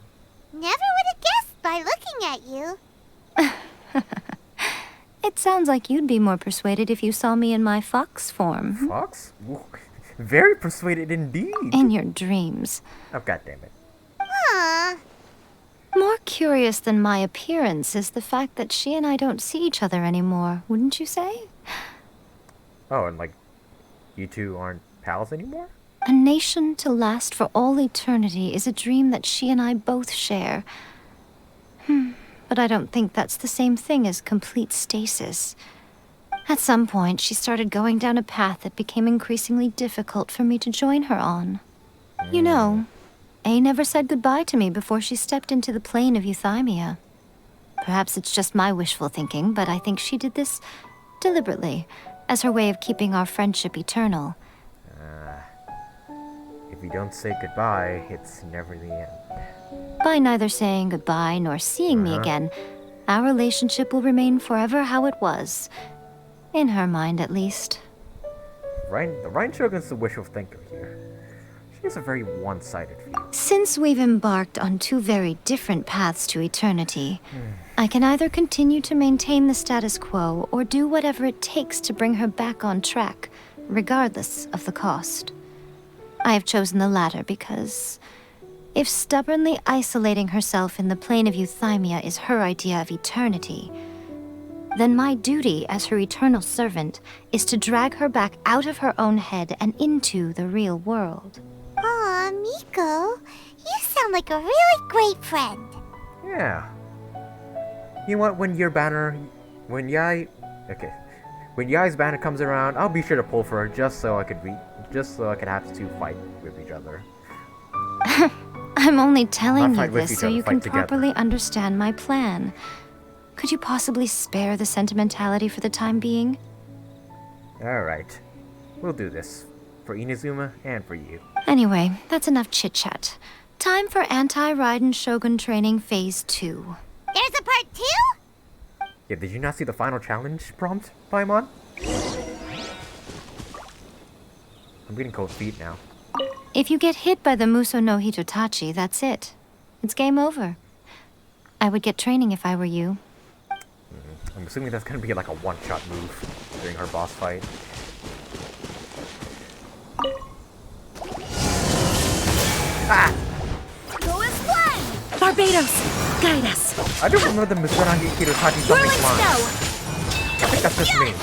Never would have guessed by looking at you. It sounds like you'd be more persuaded if you saw me in my fox form. Fox? Ooh, very persuaded indeed. In your dreams. Oh, goddammit. Aww. More curious than my appearance is the fact that she and I don't see each other anymore, wouldn't you say? Oh, and like, you two aren't pals anymore? A nation to last for all eternity is a dream that she and I both share. But I don't think that's the same thing as complete stasis. At some point, she started going down a path that became increasingly difficult for me to join her on. You know, A never said goodbye to me before she stepped into the plane of Euthymia. Perhaps it's just my wishful thinking, but I think she did this deliberately, as her way of keeping our friendship eternal. If you don't say goodbye, it's never the end. By neither saying goodbye nor seeing me again, our relationship will remain forever how it was. In her mind, at least. The Raiden Shogun's the wishful thinker here. She has a very one-sided view. Since we've embarked on two very different paths to eternity, I can either continue to maintain the status quo or do whatever it takes to bring her back on track, regardless of the cost. I have chosen the latter because if stubbornly isolating herself in the plane of Euthymia is her idea of eternity, then my duty as her eternal servant is to drag her back out of her own head and into the real world. Aw, Miko, you sound like a really great friend. Yeah. You know what? When Yai's banner comes around, I'll be sure to pull for her just so I could have the two fight with each other. I'm only telling Not you fight with this each so other, you fight can together. properly understand my plan. Could you possibly spare the sentimentality for the time being? Alright. We'll do this. For Inazuma and for you. Anyway, that's enough chit-chat. Time for anti-Raiden Shogun training phase 2. There's a part 2? Yeah, did you not see the final challenge prompt, Paimon? I'm getting cold feet now. If you get hit by the Muso no Hitotachi, that's it. It's game over. I would get training if I were you. I'm assuming that's gonna be like a one-shot move during her boss fight. Ah! Go as one! Barbados, guide us. I don't remember the Muso no Hitotachi something Whirling line. snow. I think that's just me.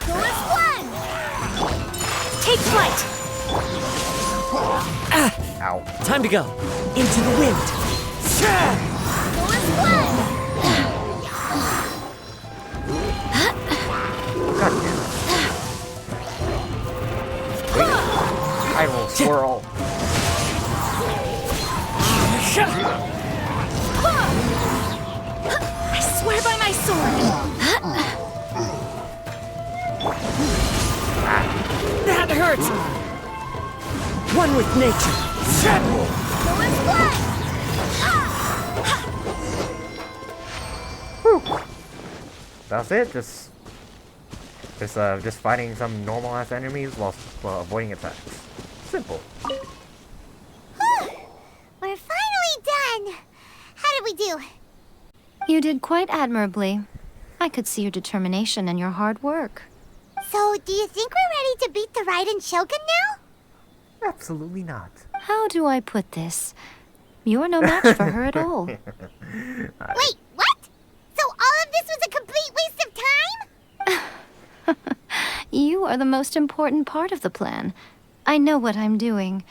Go as one! Take flight! Ow. Time to go. Into the wind. Go as one! God damn it. Wait. I will swirl. I swear by my sword! That hurts. One with nature. Go as one! That's it. Just fighting some normal ass enemies while avoiding attacks. Simple. We're finally done. How did we do? You did quite admirably. I could see your determination and your hard work. So, do you think we're ready to beat the Raiden Shogun now? Absolutely not. How do I put this? You're no match for her at all. Wait, what? So all of this was a complete waste of time? You are the most important part of the plan. I know what I'm doing.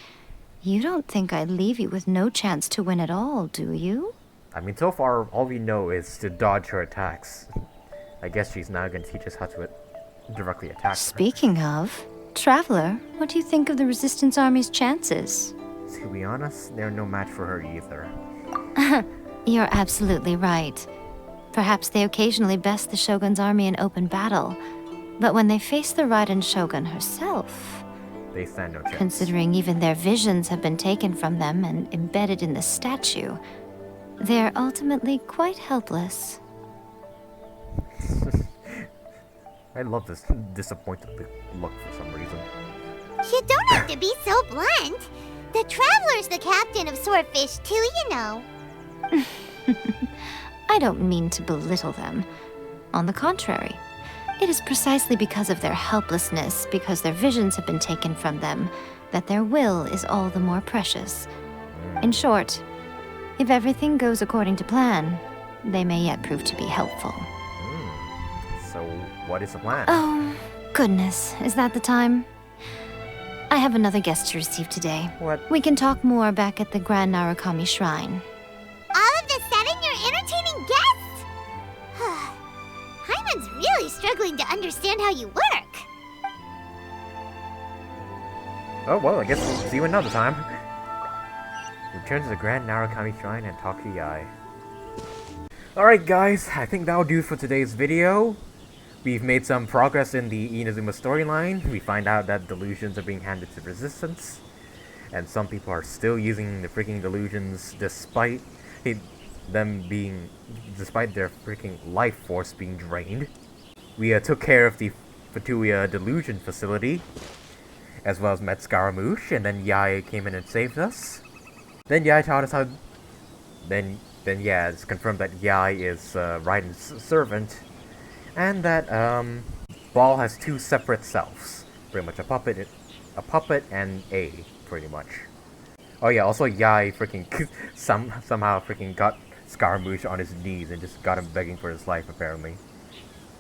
You don't think I'd leave you with no chance to win at all, do you? I mean, so far, all we know is to dodge her attacks. I guess she's now going to teach us how to directly attack her. Speaking of, Traveler, what do you think of the Resistance Army's chances? To be honest, they're no match for her either. You're absolutely right. Perhaps they occasionally best the Shogun's army in open battle, but when they face the Raiden Shogun herself, They stand no chance. considering even their visions have been taken from them and embedded in the statue, they're ultimately quite helpless. I love this disappointed look for some reason. You don't have to be so blunt. The Traveler's the captain of Swordfish too, you know. I don't mean to belittle them. On the contrary, it is precisely because of their helplessness, because their visions have been taken from them, that their will is all the more precious. In short, if everything goes according to plan, they may yet prove to be helpful. So, what is the plan? Oh, goodness, is that the time? I have another guest to receive today. What? We can talk more back at the Grand Narukami Shrine. All of a sudden, you're entertaining guests? Hyman's really struggling to understand how you work. Oh, well, I guess we'll see you another time. Return to the Grand Narukami Shrine and talk to Yai. Alright guys, I think that'll do for today's video. We've made some progress in the Inazuma storyline. We find out that delusions are being handed to Resistance. And some people are still using the freaking delusions despite despite their freaking life force being drained. We took care of the Fatuia delusion facility, as well as met Scaramouche, and then Yai came in and saved us. Then Yai taught us how... Then yeah, it's confirmed that Yai is Raiden's servant, and that Ball has two separate selves, pretty much a puppet and pretty much. Oh yeah, also Yai freaking somehow freaking got Scaramouche on his knees and just got him begging for his life apparently.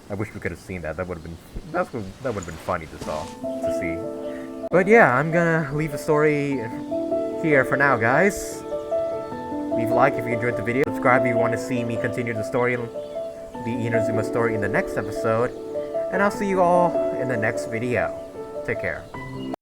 I wish we could have seen that. That would have been that would have been funny to see. But yeah, I'm gonna leave the story here for now, guys. Leave a like if you enjoyed the video. Subscribe if you want to see me continue the story, the Inazuma story in the next episode. And I'll see you all in the next video. Take care.